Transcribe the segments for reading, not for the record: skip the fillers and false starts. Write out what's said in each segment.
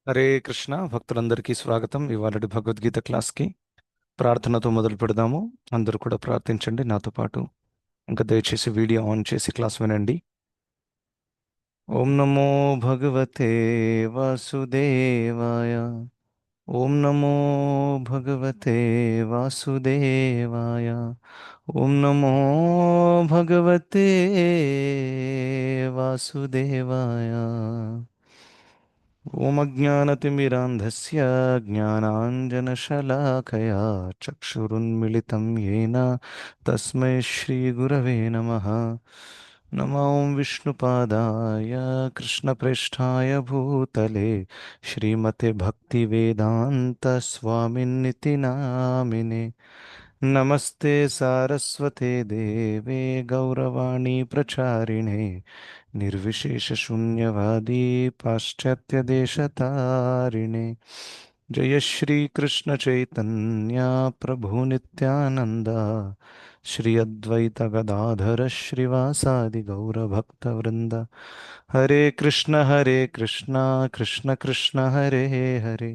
హరే కృష్ణ భక్తులందరికీ స్వాగతం. ఇవాళటి భగవద్గీత క్లాస్కి ప్రార్థనతో మొదలు పెడదాము. అందరూ కూడా ప్రార్థించండి నాతో పాటు. ఇంకా దయచేసి వీడియో ఆన్ చేసి క్లాస్ వినండి. ఓం నమో భగవతే వాసుదేవాయ. ఓం నమో భగవతే వాసుదేవాయ. ఓం నమో భగవతే వాసుదేవాయ. ఓమజ్ఞానతిమిరాంధస్య జ్ఞానాంజనశలాకయా చక్షురున్మిళితం येन తస్మై శ్రీగురవే నమః. నమో విష్ణుపాదాయ కృష్ణప్రేష్ఠాయ భూతలే శ్రీమతే భక్తివేదాంత స్వామిన్నితి నామినే. నమస్తే సారస్వతే దేవే గౌరవాణి ప్రచారిణే निर्विशेषशून्यवादी पाश्चात्यदेशतारिणे. जय श्री कृष्ण चैतन्य प्रभु नित्यानंद श्री अद्वैत गदाधर श्रीवासादि गौरभक्तवृंद. हरे कृष्ण कृष्ण कृष्ण हरे हरे,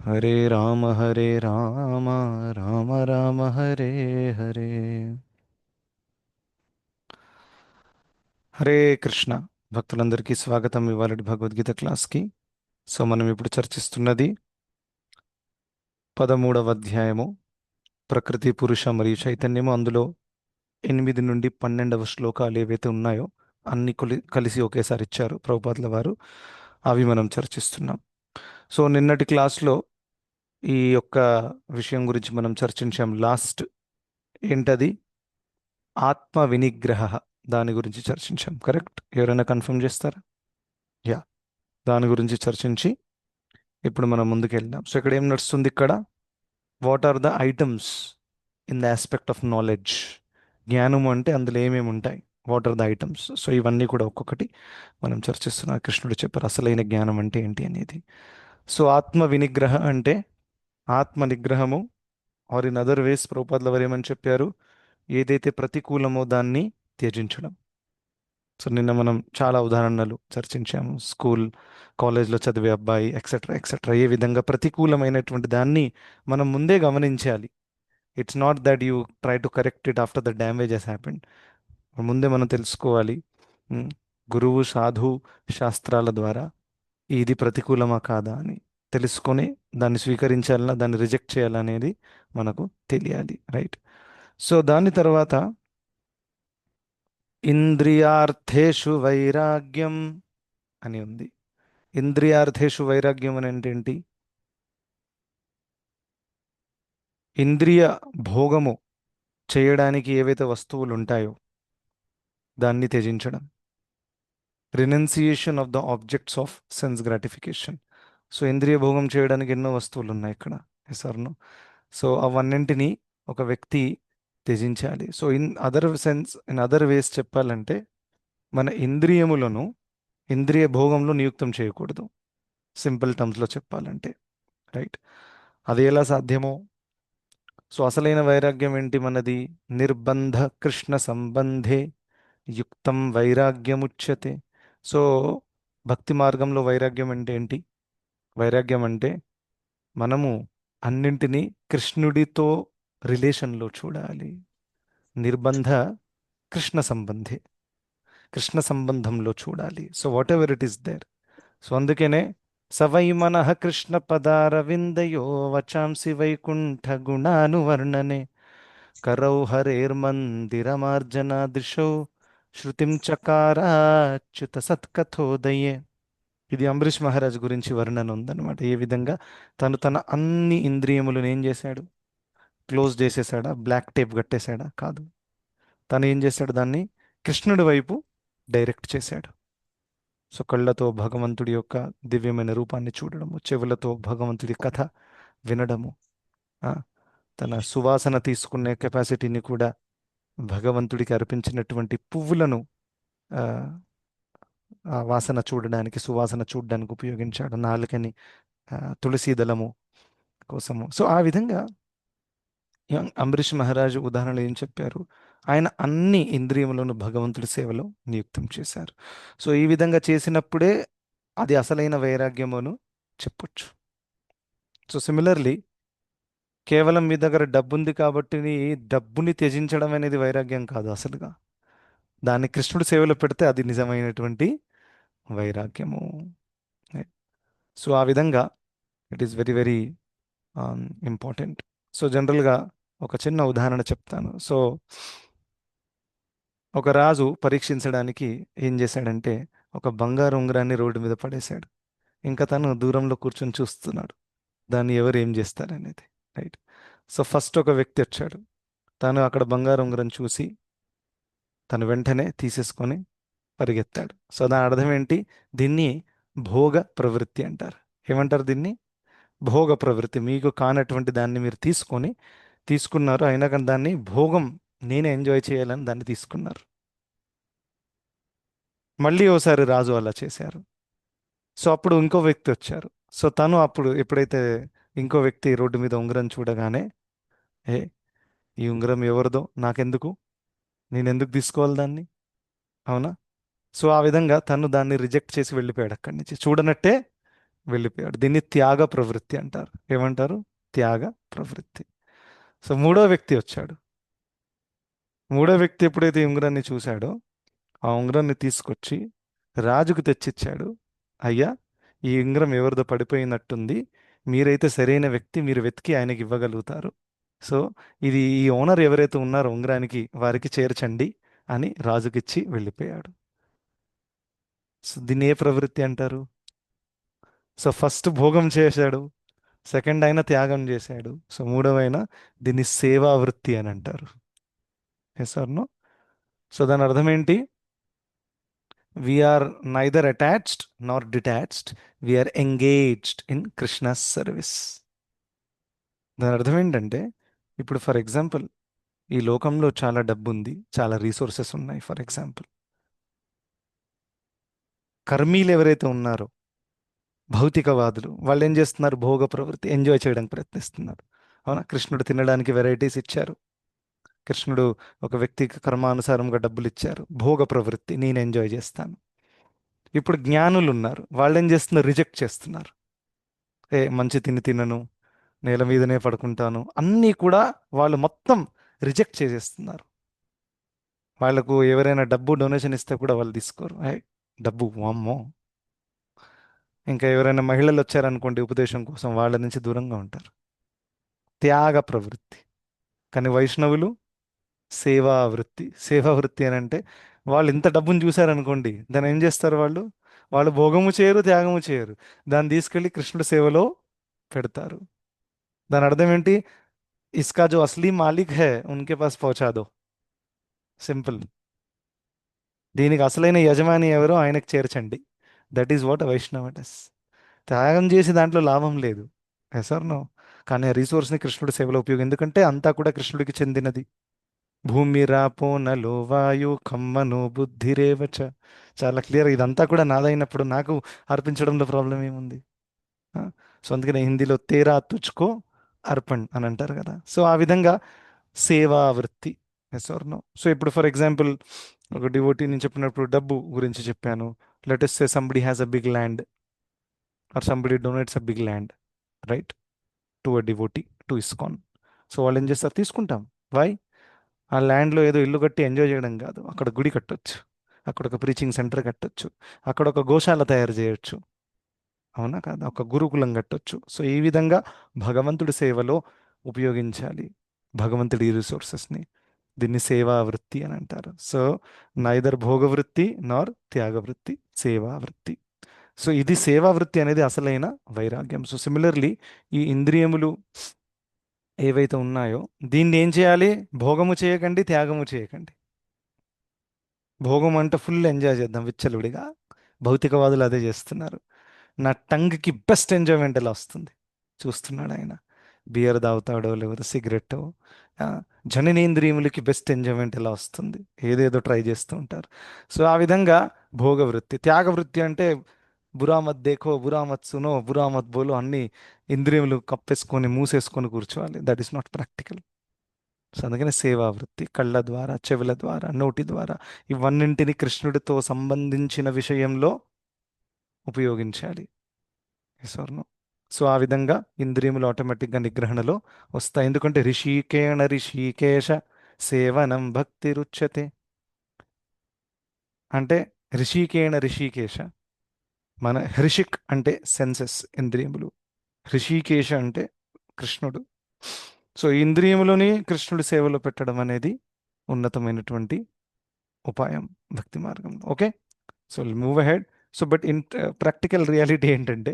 हरे राम राम राम हरे हरे. హరే కృష్ణ భక్తులందరికీ స్వాగతం ఇవాళ భగవద్గీత క్లాస్కి. సో మనం ఇప్పుడు చర్చిస్తున్నది 13వ అధ్యాయము, ప్రకృతి పురుష మరియు చైతన్యము. అందులో 8 నుండి 12వ శ్లోకాలు ఏవైతే ఉన్నాయో అన్ని కలిసి ఒకేసారి ఇచ్చారు ప్రభుపాదుల వారు. అవి మనం చర్చిస్తున్నాం. సో నిన్నటి క్లాస్లో ఈ యొక్క విషయం గురించి మనం చర్చించాం. లాస్ట్ ఏంటది? ఆత్మ వినిగ్రహ, దాని గురించి చర్చించాం. కరెక్ట్? ఎవరైనా కన్ఫర్మ్ చేస్తారా? యా, దాని గురించి చర్చించి ఇప్పుడు మనం ముందుకు వెళ్దాం. సో ఇక్కడ ఏం నడుస్తుంది? ఇక్కడ what are the items in the aspect of knowledge. జ్ఞానము అంటే అందులో ఏమేమి ఉంటాయి, what are the items. So ఇవన్నీ కూడా ఒక్కొక్కటి మనం చర్చిస్తున్నాం. కృష్ణుడు చెప్పారు అసలైన జ్ఞానం అంటే ఏంటి అనేది. సో ఆత్మ వినిగ్రహ అంటే ఆత్మ నిగ్రహము, ఆర్ ఇన్ అదర్ వేస్ ప్రభుపాదుల వారు ఏమని చెప్పారు? ఏదైతే ప్రతికూలమో దాన్ని త్యజించడం. సో నిన్న మనం చాలా ఉదాహరణలు చర్చించాము. స్కూల్, కాలేజ్లో చదివే అబ్బాయి ఎక్సెట్రా ఎక్సెట్రా, ఏ విధంగా ప్రతికూలమైనటువంటి దాన్ని మనం ముందే గమనించాలి. It's not that you try to correct it after the damage has happened. ముందే మనం తెలుసుకోవాలి. ఉమ్, గురువు, సాధు, శాస్త్రాల ద్వారా ఇది ప్రతికూలమా కాదా అని తెలుసుకొని దాన్ని స్వీకరించాలన్నా దాన్ని రిజెక్ట్ చేయాలనేది మనకు తెలియాలి. రైట్? సో దాని తర్వాత ఇంద్రియార్థేషు వైరాగ్యం అని ఉంది. ఇంద్రియార్థేషు వైరాగ్యం అని అంటే ఏంటి? ఇంద్రియ భోగము చేయడానికి ఏవైతే వస్తువులు ఉంటాయో దాన్ని త్యజించడం. Renunciation of the objects of sense gratification. So ఇంద్రియ భోగం చేయడానికి ఎన్నో వస్తువులు ఉన్నాయి ఇక్కడ. Yes or no? సో అవన్నింటినీ ఒక వ్యక్తి త్యజించాలి. సో ఇన్ అదర్ వేస్ చెప్పాలంటే మన ఇంద్రియములను ఇంద్రియ భోగంలో నియుక్తం చేయకూడదు, సింపుల్ టర్మ్స్లో చెప్పాలంటే. రైట్? అది ఎలా సాధ్యమో. సో అసలైన వైరాగ్యం ఏంటి మనది? నిర్బంధ కృష్ణ సంబంధే యుక్తం వైరాగ్యముచ్యతే. సో భక్తి మార్గంలో వైరాగ్యం అంటే ఏంటి? వైరాగ్యం అంటే మనము అన్నింటినీ కృష్ణుడితో రిలేషన్లో చూడాలి. నిర్బంధ కృష్ణ సంబంధే, కృష్ణ సంబంధంలో చూడాలి. So whatever it is there. So అందుకనే సవై మనః కృష్ణ పదారవిందయో వచాంసి వైకుంఠ గుణానువర్ణనే కరౌ హరేర్మందిరమార్జనాదృశౌ శృతిం చకారాచ్యుత సత్కథోదయే. ఇది అంబరీష్ మహారాజ్ గురించి వర్ణన ఉందన్నమాట. ఏ విధంగా తను తన అన్ని ఇంద్రియములను ఏం చేశాడు? క్లోజ్ చేసేసాడా? బ్లాక్ టేప్ కట్టేశాడా? కాదు. తను ఏం చేశాడు? దాన్ని కృష్ణుడి వైపు డైరెక్ట్ చేశాడు. సో కళ్ళతో భగవంతుడి యొక్క దివ్యమైన రూపాన్ని చూడడము, చెవులతో భగవంతుడి కథ వినడము, ఆ, తన సువాసన తీసుకునే కెపాసిటీని కూడా భగవంతుడికి అర్పించినటువంటి పువ్వులను ఆ, ఆ వాసన చూడడానికి, సువాసన చూడడానికి ఉపయోగించాడు. నాలుకని తులసి దళము కోసము. సో ఆ విధంగా అంబరీష్ మహారాజు ఉదాహరణలు ఏం చెప్పారు? ఆయన అన్ని ఇంద్రియములను భగవంతుడి సేవలో నియుక్తం చేశారు. సో ఈ విధంగా చేసినప్పుడే అది అసలైన వైరాగ్యమును చెప్పొచ్చు. సో సిమిలర్లీ, కేవలం మీ దగ్గర డబ్బు ఉంది కాబట్టి డబ్బుని త్యజించడం అనేది వైరాగ్యం కాదు అసలుగా. దాన్ని కృష్ణుడి సేవలో పెడితే అది నిజమైనటువంటి వైరాగ్యము. సో ఆ విధంగా it is very very important. So జనరల్గా ఒక చిన్న ఉదాహరణ చెప్తాను. సో ఒక రాజు పరీక్షించడానికి ఏం చేశాడంటే ఒక బంగారు ఉంగరాన్ని రోడ్డు మీద పడేశాడు. ఇంకా తను దూరంలో కూర్చొని చూస్తున్నాడు దాన్ని ఎవరు ఏం చేస్తారనేది. రైట్. సో ఫస్ట్ ఒక వ్యక్తి వచ్చాడు. తను అక్కడ బంగారు ఉంగరం చూసి తను వెంటనే తీసేసుకొని పరిగెత్తాడు. సో దాని అర్థం ఏంటి? దీన్ని భోగ ప్రవృత్తి అంటారు. ఏమంటారు దీన్ని? భోగ ప్రవృత్తి. మీకు కానటువంటి దాన్ని మీరు తీసుకున్నారు, అయినా కానీ దాన్ని భోగం, నేనే ఎంజాయ్ చేయాలని దాన్ని తీసుకున్నారు. మళ్ళీ ఓసారి రాజు అలా చేశారు. సో అప్పుడు ఇంకో వ్యక్తి వచ్చారు. సో తను అప్పుడు ఎప్పుడైతే ఇంకో వ్యక్తి రోడ్డు మీద ఉంగరం చూడగానే, ఏ ఈ ఉంగరం ఎవరిదో నాకెందుకు, నేను ఎందుకు తీసుకోవాలి దాన్ని, అవునా? సో ఆ విధంగా తను దాన్ని రిజెక్ట్ చేసి వెళ్ళిపోయాడు అక్కడి నుంచి, చూడనట్టే వెళ్ళిపోయాడు. దీన్ని త్యాగ ప్రవృత్తి అంటారు. ఏమంటారు? త్యాగ ప్రవృత్తి. సో మూడో వ్యక్తి వచ్చాడు. మూడో వ్యక్తి ఎప్పుడైతే ఈ ఉంగరాన్ని చూశాడో ఆ ఉంగరాన్ని తీసుకొచ్చి రాజుకు తెచ్చిచ్చాడు. అయ్యా, ఈ ఉంగరం ఎవరిదో పడిపోయినట్టుంది, మీరైతే సరైన వ్యక్తి, మీరు వెతికి ఆయనకి ఇవ్వగలుగుతారు. సో ఇది ఈ ఓనర్ ఎవరైతే ఉన్నారో ఉంగరానికి వారికి చేర్చండి అని రాజుకిచ్చి వెళ్ళిపోయాడు. సో దీన్ని ఏ ప్రవృత్తి అంటారు? సో ఫస్ట్ భోగం చేశాడు, సెకండ్ అయినా త్యాగం చేశాడు, సో మూడవైనా దీన్ని సేవా వృత్తి అని అంటారు. Yes or no? సో దాని అర్థం ఏంటి? We're neither attached nor detached, we're engaged in Krishna's service. దాని అర్థం ఏంటంటే, ఇప్పుడు ఫర్ ఎగ్జాంపుల్ ఈ లోకంలో చాలా డబ్బు ఉంది, చాలా రీసోర్సెస్ ఉన్నాయి. ఫర్ ఎగ్జాంపుల్ కర్మీలు ఎవరైతే ఉన్నారో, భౌతికవాదులు, వాళ్ళు ఏం చేస్తున్నారు? భోగ ప్రవృత్తి, ఎంజాయ్ చేయడానికి ప్రయత్నిస్తున్నారు. అవునా? కృష్ణుడు తినడానికి వెరైటీస్ ఇచ్చారు. కృష్ణుడు ఒక వ్యక్తికి కర్మానుసారంగా డబ్బులు ఇచ్చారు. భోగ ప్రవృత్తి, నేను ఎంజాయ్ చేస్తాను. ఇప్పుడు జ్ఞానులు ఉన్నారు, వాళ్ళు ఏం చేస్తున్నారు? రిజెక్ట్ చేస్తున్నారు. మంచి తినను, నేల మీదనే పడుకుంటాను, అన్నీ కూడా వాళ్ళు మొత్తం రిజెక్ట్ చేసేస్తున్నారు. వాళ్ళకు ఎవరైనా డబ్బు డొనేషన్ ఇస్తే కూడా వాళ్ళు తీసుకోరు. డబ్బు వామ్మో. ఇంకా ఎవరైనా మహిళలు వచ్చారనుకోండి ఉపదేశం కోసం, వాళ్ళ నుంచి దూరంగా ఉంటారు. త్యాగ ప్రవృత్తి. కానీ వైష్ణవులు సేవా వృత్తి. సేవా వృత్తి అని అంటే వాళ్ళు ఇంత డబ్బును చూశారనుకోండి, దాన్ని ఏం చేస్తారు? వాళ్ళు వాళ్ళు భోగము చేయరు, త్యాగము చేయరు, దాన్ని తీసుకెళ్ళి కృష్ణుడి సేవలో పెడతారు. దాని అర్థం ఏంటి? ఇస్కా జో అస్లీ మాలిక్ హై ఉన్కే పాస్ పహుచా దో. సింపుల్. దీనికి అసలైన యజమాని ఎవరో ఆయనకు చేర్చండి. That is what Vaishnav is. త్యాగం చేసి దాంట్లో లాభం లేదు. Yes or no? కానీ ఆ రిసోర్స్ని కృష్ణుడి సేవలో ఉపయోగం, ఎందుకంటే అంతా కూడా కృష్ణుడికి చెందినది. భూమి రాపో నలో వాయు ఖమ్మను బుద్ధిరేవచ. చాలా క్లియర్, ఇదంతా కూడా నాదైనప్పుడు నాకు అర్పించడంలో ప్రాబ్లం ఏముంది? ఆ? సో అందుకనే హిందీలో తేరా తుచ్కో అర్పణ్ అని అంటారు కదా. సో ఆ విధంగా సేవా వృత్తి. Yes or no? సో ఇప్పుడు ఫర్ ఎగ్జాంపుల్ ఒక డివోటీ నేను చెప్పినప్పుడు డబ్బు గురించి చెప్పాను. Let us say somebody has a big land or somebody donates a big land, right, to a devotee, to ISKCON. So వాళ్ళు ఏం చేస్తారు? తీసుకుంటాం. వై? ఆ ల్యాండ్లో ఏదో ఇల్లు కట్టి ఎంజాయ్ చేయడం కాదు, అక్కడ గుడి కట్టొచ్చు, అక్కడ ఒక ప్రీచింగ్ సెంటర్ కట్టొచ్చు, అక్కడ ఒక గోశాల తయారు చేయొచ్చు, అవునా కాదా? ఒక గురుకులం కట్టొచ్చు. సో ఈ విధంగా భగవంతుడి సేవలో ఉపయోగించాలి భగవంతుడి రిసోర్సెస్ని. దీన్ని సేవా వృత్తి అని అంటారు. సో నైదర్ భోగ వృత్తి నార్ త్యాగ వృత్తి, సేవా వృత్తి. సో ఇది సేవా వృత్తి అనేది అసలైన వైరాగ్యం. సో సిమిలర్లీ ఈ ఇంద్రియములు ఏవైతే ఉన్నాయో దీన్ని ఏం చేయాలి? భోగము చేయకండి, త్యాగము చేయకండి. భోగం అంటే ఫుల్ ఎంజాయ్ చేద్దాం విచ్చలవిడిగా. భౌతికవాదులు అదే చేస్తున్నారు. నా టంగ్కి బెస్ట్ ఎంజాయ్మెంట్ ఎలా వస్తుంది చూస్తున్నాడు ఆయన. బియర్ తాగుతాడో లేకపోతే సిగరెట్టో. ఆ, జననేంద్రియములకి బెస్ట్ ఎంజాయ్మెంట్ ఎలా వస్తుంది? ఏదేదో ట్రై చేస్తూ ఉంటారు. సో ఆ విధంగా భోగ వృత్తి. త్యాగ వృత్తి అంటే బురా మత్ దేఖో, బురా మత్ సునో, బురా మత్ బోలో, అన్ని ఇంద్రియములు కప్పేసుకొని మూసేసుకొని కూర్చోవాలి. That is not practical. So అందుకని సేవా వృత్తి కళ్ళ ద్వారా, చెవుల ద్వారా, నోటి ద్వారా ఇవన్నింటిని కృష్ణుడితో సంబంధించిన విషయంలో ఉపయోగించాలి. Yes or no? సో ఆ విధంగా ఇంద్రియములు ఆటోమేటిక్గా నిగ్రహణలో వస్తాయి. ఎందుకంటే రిషికేణ రిషికేశ సేవనం భక్తి రుచ్యతే. అంటే రిషికేణ రిషికేశ, మన హృషిక్ అంటే సెన్సెస్, ఇంద్రియములు. హృషికేశ అంటే కృష్ణుడు. సో ఈ ఇంద్రియములని కృష్ణుడి సేవలో పెట్టడం అనేది ఉన్నతమైనటువంటి ఉపాయం భక్తి మార్గం. Okay, so move ahead. So but in practical reality ఏంటంటే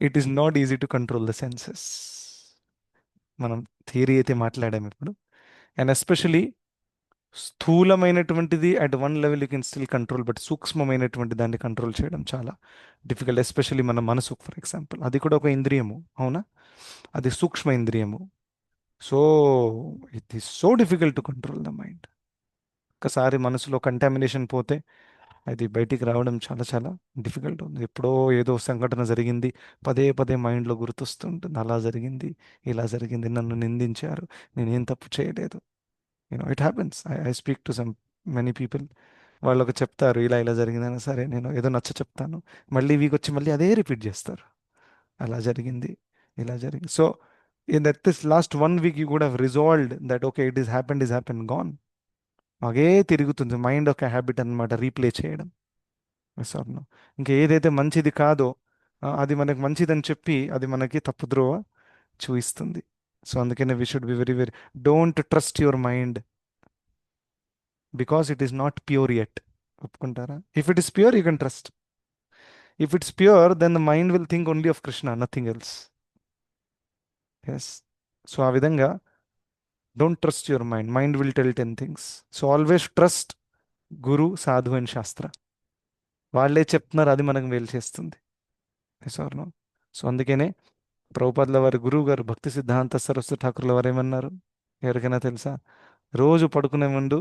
it is not easy to control the senses. మనం థియరీ అయితే మాట్లాడాము ఇప్పుడు, అండ్ ఎస్పెషలీ స్థూలమైనటువంటిది at one level you can still control, but సూక్ష్మమైనటువంటి దాన్ని కంట్రోల్ చేయడం చాలా డిఫికల్ట్. ఎస్పెషల్లీ మన మనసు ఫర్ ఎగ్జాంపుల్, అది కూడా ఒక ఇంద్రియము, అవునా? అది సూక్ష్మ ఇంద్రియము. So it is so difficult to control the mind. ఒకసారి మనసులో కంటామినేషన్ పోతే అది బయటికి రావడం చాలా చాలా డిఫికల్ట్ ఉంది. ఎప్పుడో ఏదో సంఘటన జరిగింది, పదే పదే మైండ్లో గుర్తొస్తుంటుంది, అలా జరిగింది, ఇలా జరిగింది, నన్ను నిందించారు, నేనేం తప్పు చేయలేదు. It happens. I speak to some many people. వాళ్ళకి చెప్తారు ఇలా ఇలా జరిగిందని, సరే నేను ఏదో నచ్చ చెప్తాను, మళ్ళీ వీక్ వచ్చి మళ్ళీ అదే రిపీట్ చేస్తారు, అలా జరిగింది, ఇలా జరిగింది. So in that this last 1 week you కూడా resolved that okay it is happen gone. అదే తిరుగుతుంది మైండ్, ఒక హ్యాబిట్ అన్నమాట, రీప్లే చేయడం. Yes or no? ఇంకా ఏదైతే మంచిది కాదో అది మనకు మంచిదని చెప్పి అది మనకి తప్పుద్రోవ చూయిస్తుంది. సో అందుకనే we should be very very, don't trust your mind because it is not pure yet. ఒప్పుకుంటారా? If it is pure you can trust. If it's pure then the mind will think only of Krishna, nothing else. Yes. So ఆ విధంగా don't trust your mind, mind will tell 10 things. So always trust guru, sadhu and శాస్త్ర. వాళ్ళే చెప్తున్నారు, అది మనకు మేలు చేస్తుంది. Yes or no? So అందుకనే ప్రభుపాదుల వారి గురువు గారు భక్తి సిద్ధాంత సరస్వతి ఠాకూర్ల వారు ఏమన్నారు, ఎవరికైనా తెలుసా? రోజు పడుకునే ముందు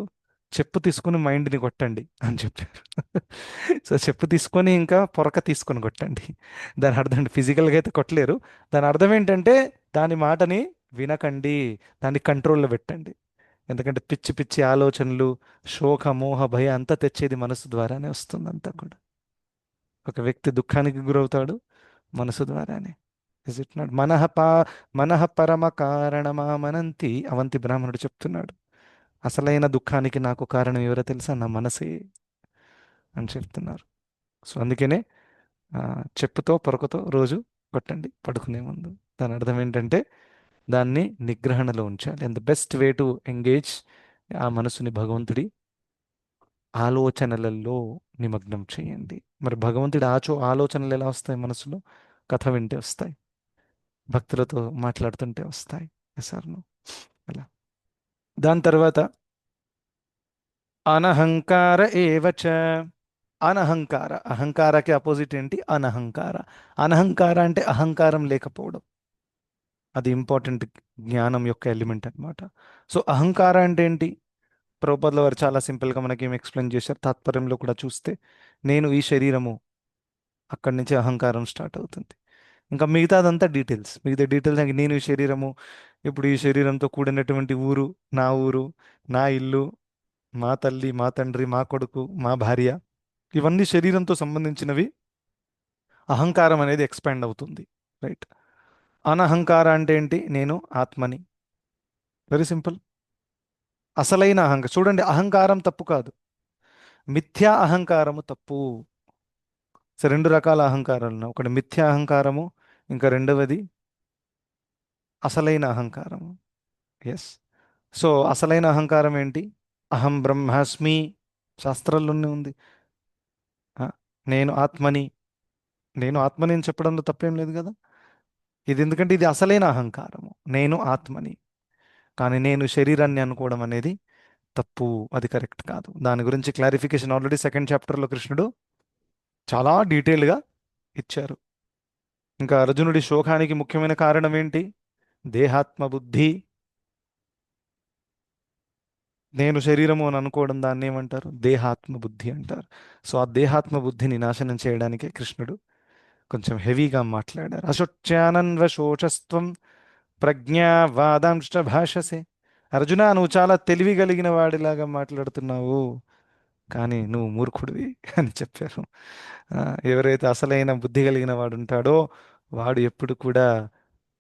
చెప్పు తీసుకుని మైండ్ని కొట్టండి అని చెప్పారు. సో చెప్పు తీసుకొని ఇంకా పొరక తీసుకొని కొట్టండి. దాని అర్థం ఫిజికల్గా అయితే కొట్టలేరు. దాని అర్థం ఏంటంటే దాని మాటని వినకండి, దాన్ని కంట్రోల్లో పెట్టండి. ఎందుకంటే పిచ్చి పిచ్చి ఆలోచనలు, శోక మోహ భయ అంతా తెచ్చేది మనసు ద్వారానే వస్తుంది అంతా కూడా. ఒక వ్యక్తి దుఃఖానికి గురవుతాడు మనసు ద్వారానే. Is it not? మనః పరమ కారణమామనంతి, అవంతి బ్రాహ్మణుడు చెప్తున్నాడు. అసలైన దుఃఖానికి నాకు కారణం ఎవరో తెలుసా? నా మనసే అని చెప్తున్నారు. సో అందుకనే ఆ, చెప్పుతో పొరకతో రోజు కొట్టండి పడుకునే ముందు. దాని అర్థం ఏంటంటే దాన్ని నిగ్రహణలో ఉంచాలి. And the best way to engage ఆ మనసుని భగవంతుడి ఆలోచనలలో నిమగ్నం చేయండి. మరి భగవంతుడి ఆలోచనలు ఎలా వస్తాయి మనసులో? కథ వింటే వస్తాయి, భక్తులతో మాట్లాడుతుంటే వస్తాయి. Yes or no? అలా. దాని తర్వాత అనహంకార ఏవచ. అనహంకార, అహంకారకి అపోజిట్ ఏంటి? అనహంకార. అనహంకార అంటే అహంకారం లేకపోవడం. అది ఇంపార్టెంట్ జ్ఞానం యొక్క ఎలిమెంట్ అన్నమాట. సో అహంకార అంటే ఏంటి? ప్రభుపాదుల వారు చాలా సింపుల్గా మనకి ఏం ఎక్స్ప్లెయిన్ చేశారు తాత్పర్యంలో కూడా చూస్తే, నేను ఈ శరీరము, అక్కడి నుంచి అహంకారం స్టార్ట్ అవుతుంది. ఇంకా మిగతాదంతా డీటెయిల్స్, మిగతా డీటెయిల్స్ అంటే నేను ఈ శరీరము, ఇప్పుడు ఈ శరీరంతో కూడినటువంటి ఊరు, నా ఊరు, నా ఇల్లు, మా తల్లి, మా తండ్రి, మా కొడుకు, మా భార్య, ఇవన్నీ శరీరంతో సంబంధించినవి. అహంకారం అనేది ఎక్స్పాండ్ అవుతుంది, రైట్? అనహంకార అంటే ఏంటి? నేను ఆత్మని. Very simple. అసలైన అహంకారం చూడండి, అహంకారం తప్పు కాదు, మిథ్యా అహంకారము తప్పు. సో రెండు రకాల అహంకారాలు ఉన్నాయి. ఒకటి మిథ్యా అహంకారము, ఇంకా రెండవది అసలైన అహంకారము. ఎస్. సో అసలైన అహంకారం ఏంటి? అహం బ్రహ్మాస్మి, శాస్త్రాల్లోనే ఉంది. ఆ, నేను ఆత్మని, నేను ఆత్మని అని చెప్పడంలో తప్పేం లేదు కదా. ఇది ఎందుకంటే ఇది అసలైన అహంకారము, నేను ఆత్మని. కానీ నేను శరీరాన్ని అనుకోవడం అనేది తప్పు, అది కరెక్ట్ కాదు. దాని గురించి క్లారిఫికేషన్ ఆల్రెడీ సెకండ్ చాప్టర్లో కృష్ణుడు చాలా డీటెయిల్గా ఇచ్చారు. ఇంకా అర్జునుడి శోకానికి ముఖ్యమైన కారణం ఏంటి? దేహాత్మ బుద్ధి. నేను శరీరము అని అనుకోవడం, దాన్ని ఏమంటారు? దేహాత్మ బుద్ధి అంటారు. సో ఆ దేహాత్మ బుద్ధిని నాశనం చేయడానికే కృష్ణుడు కొంచెం హెవీగా మాట్లాడారు. అశోచ్యానన్వశోచస్త్వం ప్రజ్ఞావాదాంశ భాషసే. అర్జున, నువ్వు చాలా తెలివి కలిగిన వాడిలాగా మాట్లాడుతున్నావు, కానీ నువ్వు మూర్ఖుడివి అని చెప్పారు. ఆ, ఎవరైతే అసలైన బుద్ధి కలిగిన వాడు ఉంటాడో వాడు ఎప్పుడు కూడా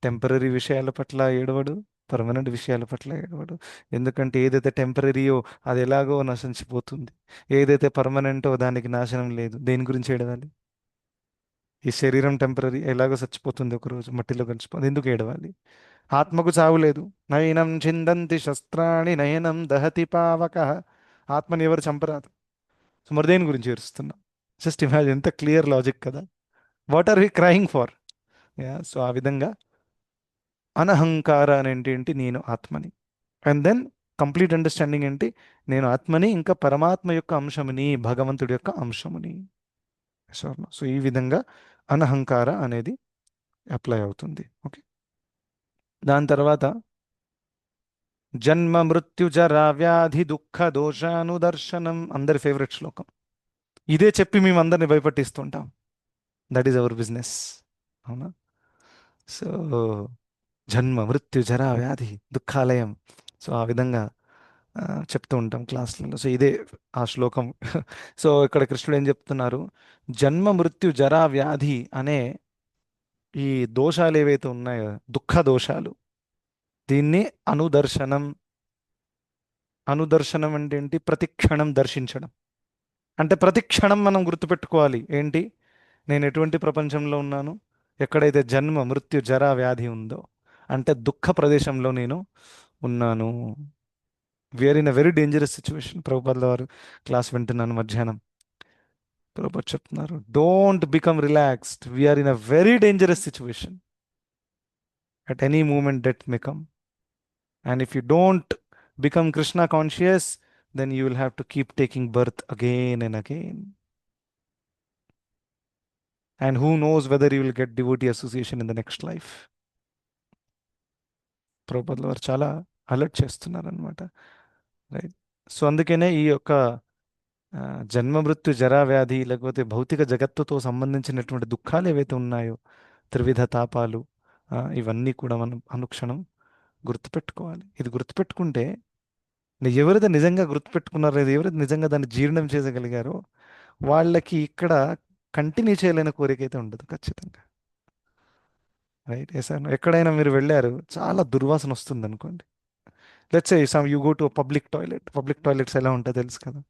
టెంపరరీ విషయాల పట్ల ఏడవడు, పర్మనెంట్ విషయాల పట్ల ఏడవడు. ఎందుకంటే ఏదైతే టెంపరరీయో అది ఎలాగో నశించిపోతుంది, ఏదైతే పర్మనెంటో దానికి నాశనం లేదు. దేని గురించి ఏడవాలి? ఈ శరీరం టెంపరరీ, ఎలాగో చచ్చిపోతుంది, ఒకరోజు మట్టిలో కలిసిపోతుంది, ఎందుకు ఏడవాలి? ఆత్మకు చావు లేదు. నయనం చిందంతి శస్త్రాణి నయనం దహతి పావక. ఆత్మని ఎవరు చంపరాదు. సో మరి దేని గురించి ఏడుస్తున్నాం? జస్ట్ ఇమాజిన్, ఎంత క్లియర్ లాజిక్ కదా. What are we crying for? Yeah, so ఆ విధంగా అనహంకార అని ఏంటి, నేను ఆత్మని. అండ్ దెన్ కంప్లీట్ అండర్స్టాండింగ్ ఏంటి, నేను ఆత్మని, ఇంకా పరమాత్మ యొక్క అంశముని, భగవంతుడి యొక్క అంశముని. సో ఈ విధంగా అనహంకార అనేది అప్లై అవుతుంది. ఓకే. దాని తర్వాత జన్మ మృత్యు జరా వ్యాధి దుఃఖ దోషానుదర్శనం, అందరి ఫేవరెట్ శ్లోకం. ఇదే చెప్పి మేము అందరిని భయపట్టిస్తుంటాం. That is our business. అవునా? సో జన్మ మృత్యు జరా వ్యాధి దుఃఖాలయం. సో ఆ విధంగా ఆ, చెప్తూ ఉంటాం క్లాసులలో. సో ఇదే ఆ శ్లోకం. సో ఇక్కడ కృష్ణుడు ఏం చెప్తున్నారు? జన్మ మృత్యు జరా వ్యాధి అనే ఈ దోషాలు ఏవైతే ఉన్నాయో, దుఃఖ దోషాలు, దీన్ని అనుదర్శనం. అనుదర్శనం అంటే ఏంటి? ప్రతి క్షణం దర్శించడం. అంటే ప్రతి క్షణం మనం గుర్తుపెట్టుకోవాలి ఏంటి, నేను ఎటువంటి ప్రపంచంలో ఉన్నాను, ఎక్కడైతే జన్మ మృత్యు జరా వ్యాధి ఉందో, అంటే దుఃఖ ప్రదేశంలో నేను ఉన్నాను. We're in a very dangerous situation. ప్రభుపాదుల వారు క్లాస్ వింటున్నాను మధ్యాహ్నం. ప్రభుపాద్ చెప్తున్నారు, don't become relaxed, we're in a very dangerous situation. At any moment death may come. And if you don't become Krishna conscious, then you will have to keep taking birth again and again. And who knows whether you will get devotee association in the next life. ప్రభుపాదుల వారు చాలా alert చేస్తున్నారు అనమాట. Right. So అందుకనే ఈ యొక్క ఆ, జన్మ మృత్యు జరా వ్యాధి, లేకపోతే భౌతిక జగత్తుతో సంబంధించినటువంటి దుఃఖాలు ఏవైతే ఉన్నాయో, త్రివిధ తాపాలు, ఇవన్నీ కూడా మనం అనుక్షణం గుర్తుపెట్టుకోవాలి. ఇది గుర్తుపెట్టుకుంటే, ఎవరైతే నిజంగా గుర్తుపెట్టుకున్నారో, ఎవరైతే నిజంగా దాన్ని జీర్ణం చేయగలిగారో, వాళ్ళకి ఇక్కడ కంటిన్యూ చేయలేని కోరిక అయితే ఉండదు ఖచ్చితంగా. రైట్. వేసాను. ఎక్కడైనా మీరు వెళ్ళారు, చాలా దుర్వాసన వస్తుంది అనుకోండి. Let's say some you go to public toilet. Public toilets ఎలా ఉంటాయో తెలుసు కదా.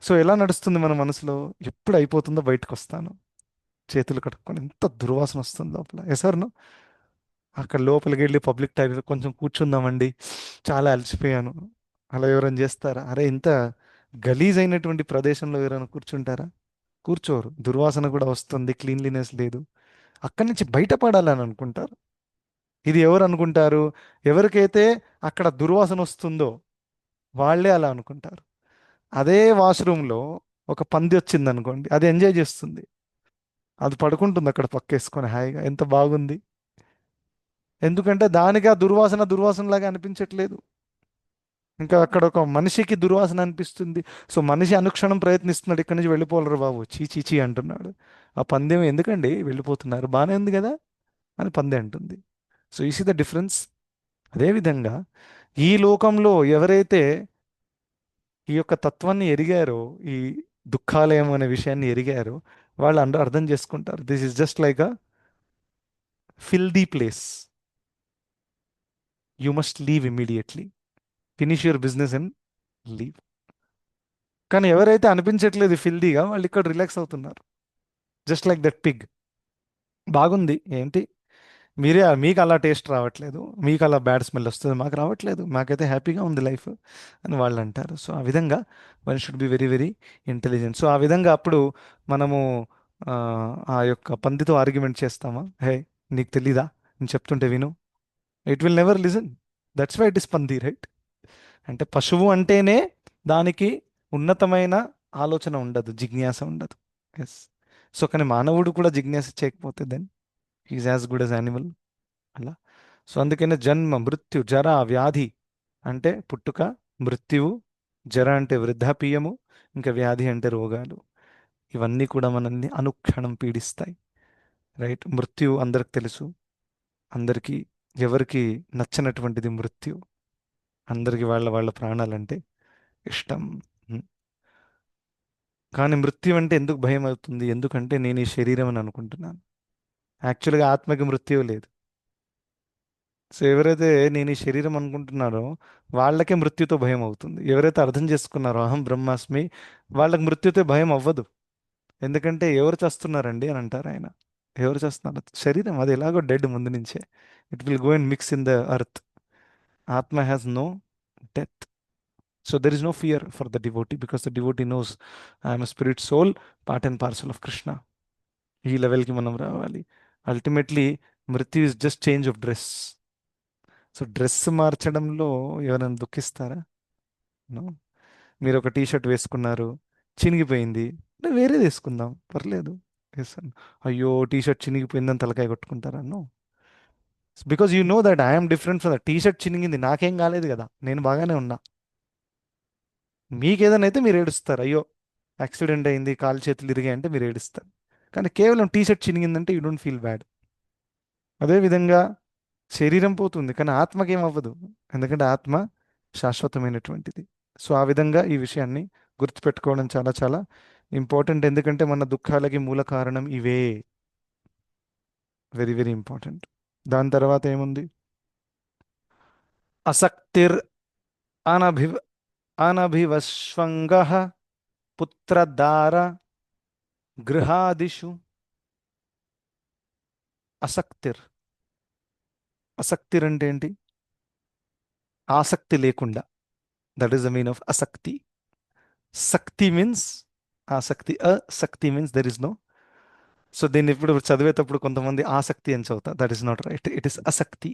సో ఎలా నడుస్తుంది మన మనసులో? ఎప్పుడు అయిపోతుందో బయటకు వస్తాను, చేతులు కట్టుకొని, ఎంత దుర్వాసన వస్తుంది లోపల. ఎసరును అక్కడ లోపలికి వెళ్ళి పబ్లిక్ టాయిలెట్ కొంచెం కూర్చుందామండి, చాలా అలసిపోయాను, అలా ఎవరైనా చేస్తారా? అరే, ఇంత గలీజ్ అయినటువంటి ప్రదేశంలో ఎవరైనా కూర్చుంటారా? కూర్చోరు. దుర్వాసన కూడా వస్తుంది, క్లీన్లీనెస్ లేదు. అక్కడి నుంచి బయటపడాలని అనుకుంటారు. ఇది ఎవరు అనుకుంటారు? ఎవరికైతే అక్కడ దుర్వాసన వస్తుందో వాళ్ళే అలా అనుకుంటారు. అదే వాష్రూమ్లో ఒక పంది వచ్చింది అనుకోండి, అది ఎంజాయ్ చేస్తుంది. అది పడుకుంటుంది అక్కడ పక్కేసుకొని హాయిగా, ఎంత బాగుంది. ఎందుకంటే దానికి ఆ దుర్వాసన దుర్వాసనలాగా అనిపించట్లేదు. ఇంకా అక్కడ ఒక మనిషికి దుర్వాసన అనిపిస్తుంది. సో మనిషి అనుక్షణం ప్రయత్నిస్తున్నాడు, ఇక్కడి నుంచి వెళ్ళిపోలేరు బాబు, చీ చీ చీ అంటున్నాడు. ఆ పందెం ఎందుకండి వెళ్ళిపోతున్నారు, బాగానే ఉంది కదా అని పందెం అంటుంది. సో ఈ ద డిఫరెన్స్. అదేవిధంగా ఈ లోకంలో ఎవరైతే ఈ యొక్క తత్వాన్ని ఎరిగారో, ఈ దుఃఖాలయం అనే విషయాన్ని ఎరిగారో, వాళ్ళు అందరూ అర్థం చేసుకుంటారు, this is just like a filthy place, you must leave immediately, finish your business and leave. కానీ ఎవరైతే అనిపించట్లేదు ఫిల్దీగా, వాళ్ళు ఇక్కడ రిలాక్స్ అవుతున్నారు. Just like that Pig. బాగుంది ఏంటి, మీరే, మీకు అలా టేస్ట్ రావట్లేదు, మీకు అలా బ్యాడ్ స్మెల్ వస్తుంది, మాకు రావట్లేదు, మాకైతే హ్యాపీగా ఉంది లైఫ్ అని వాళ్ళు అంటారు. సో ఆ విధంగా one should be very very intelligent. So ఆ విధంగా అప్పుడు మనము ఆ, ఆ యొక్క పందితో ఆర్గ్యుమెంట్ చేస్తామా? హే, నీకు తెలీదా, నేను చెప్తుంటే విను. It will never listen. That's why it is పంది, రైట్? అంటే పశువు అంటేనే దానికి ఉన్నతమైన ఆలోచన ఉండదు, జిజ్ఞాస ఉండదు. ఎస్. సో కానీ మానవుడు కూడా జిజ్ఞాస చేయకపోతే then is as good as animal. అలా. సో అందుకనే జన్మ మృత్యు జర వ్యాధి అంటే పుట్టుక, మృత్యువు, జర అంటే వృద్ధాప్యము, ఇంకా వ్యాధి అంటే రోగాలు. ఇవన్నీ కూడా మనల్ని అనుక్షణం పీడిస్తాయి. రైట్. మృత్యు అందరికి తెలుసు. అందరికీ, ఎవరికి నచ్చనటువంటిది మృత్యు? అందరికి వాళ్ళ వాళ్ళ ప్రాణాలంటే ఇష్టం. ఉం. కానీ మృత్యు అంటే ఎందుకు భయం అవుతుంది? ఎందుకంటే నేను ఈ శరీరం అని అనుకుంటున్నాను. యాక్చువల్గా ఆత్మకి మృత్యువు లేదు. సో ఎవరైతే నేను ఈ శరీరం అనుకుంటున్నారో వాళ్ళకే మృత్యుతో భయం అవుతుంది. ఎవరైతే అర్థం చేసుకున్నారో అహం బ్రహ్మాస్మి, వాళ్ళకి మృత్యుతో భయం అవ్వదు. ఎందుకంటే ఎవరు చేస్తున్నారండి అని అంటారు ఆయన. ఎవరు చేస్తున్నారు? శరీరం అది ఎలాగో డెడ్ ముందు నుంచే. It will go and mix in the earth. Atma has no death. So there is no fear for the devotee because the devotee knows I'm spirit soul, part and parcel of Krishna. ఈ లెవెల్కి మనం రావాలి. Ultimately mrityu is just change of dress. So dress మార్చడంలో ఎవరైనా దుఃఖిస్తారా? No. మీరు ఒక T shirt వేసుకున్నారు, చినిగిపోయింది, అంటే వేరేది వేసుకుందాం పర్లేదు, వేస్తాను. అయ్యో టీ షర్ట్ చినిగిపోయిందని తలకాయ కొట్టుకుంటారా? No. Because you know that I'm different from the T shirt. చినిగింది, నాకేం కాలేదు కదా, నేను బాగానే ఉన్నా. మీకు ఏదైనా అయితే మీరు ఏడుస్తారు, అయ్యో యాక్సిడెంట్ అయింది కాలు చేతులు ఇరిగాయి అంటే మీరు ఏడుస్తారు. కానీ కేవలం టీ షర్ట్ చినిగిందంటే యూ డోంట్ ఫీల్ బ్యాడ్. అదేవిధంగా శరీరం పోతుంది కానీ ఆత్మకేం అవ్వదు, ఎందుకంటే ఆత్మ శాశ్వతమైనటువంటిది. సో ఆ విధంగా ఈ విషయాన్ని గుర్తుపెట్టుకోవడం చాలా చాలా ఇంపార్టెంట్. ఎందుకంటే మన దుఃఖాలకి మూల కారణం ఇవే. Very very important. దాని తర్వాత ఏముంది? అసక్తిర్ అనభి అనభివస్వంగ పుత్రదార గృహాదిషు. అసక్తిర్. అసక్తిర్ అంటే ఏంటి? ఆసక్తి లేకుండా. That is the mean of asakti. Shakti means aasakti. Asakti means there is no. So దీన్ని ఇప్పుడు చదివేటప్పుడు కొంతమంది ఆసక్తి అని చదువుతారు. That is not right, it is asakti.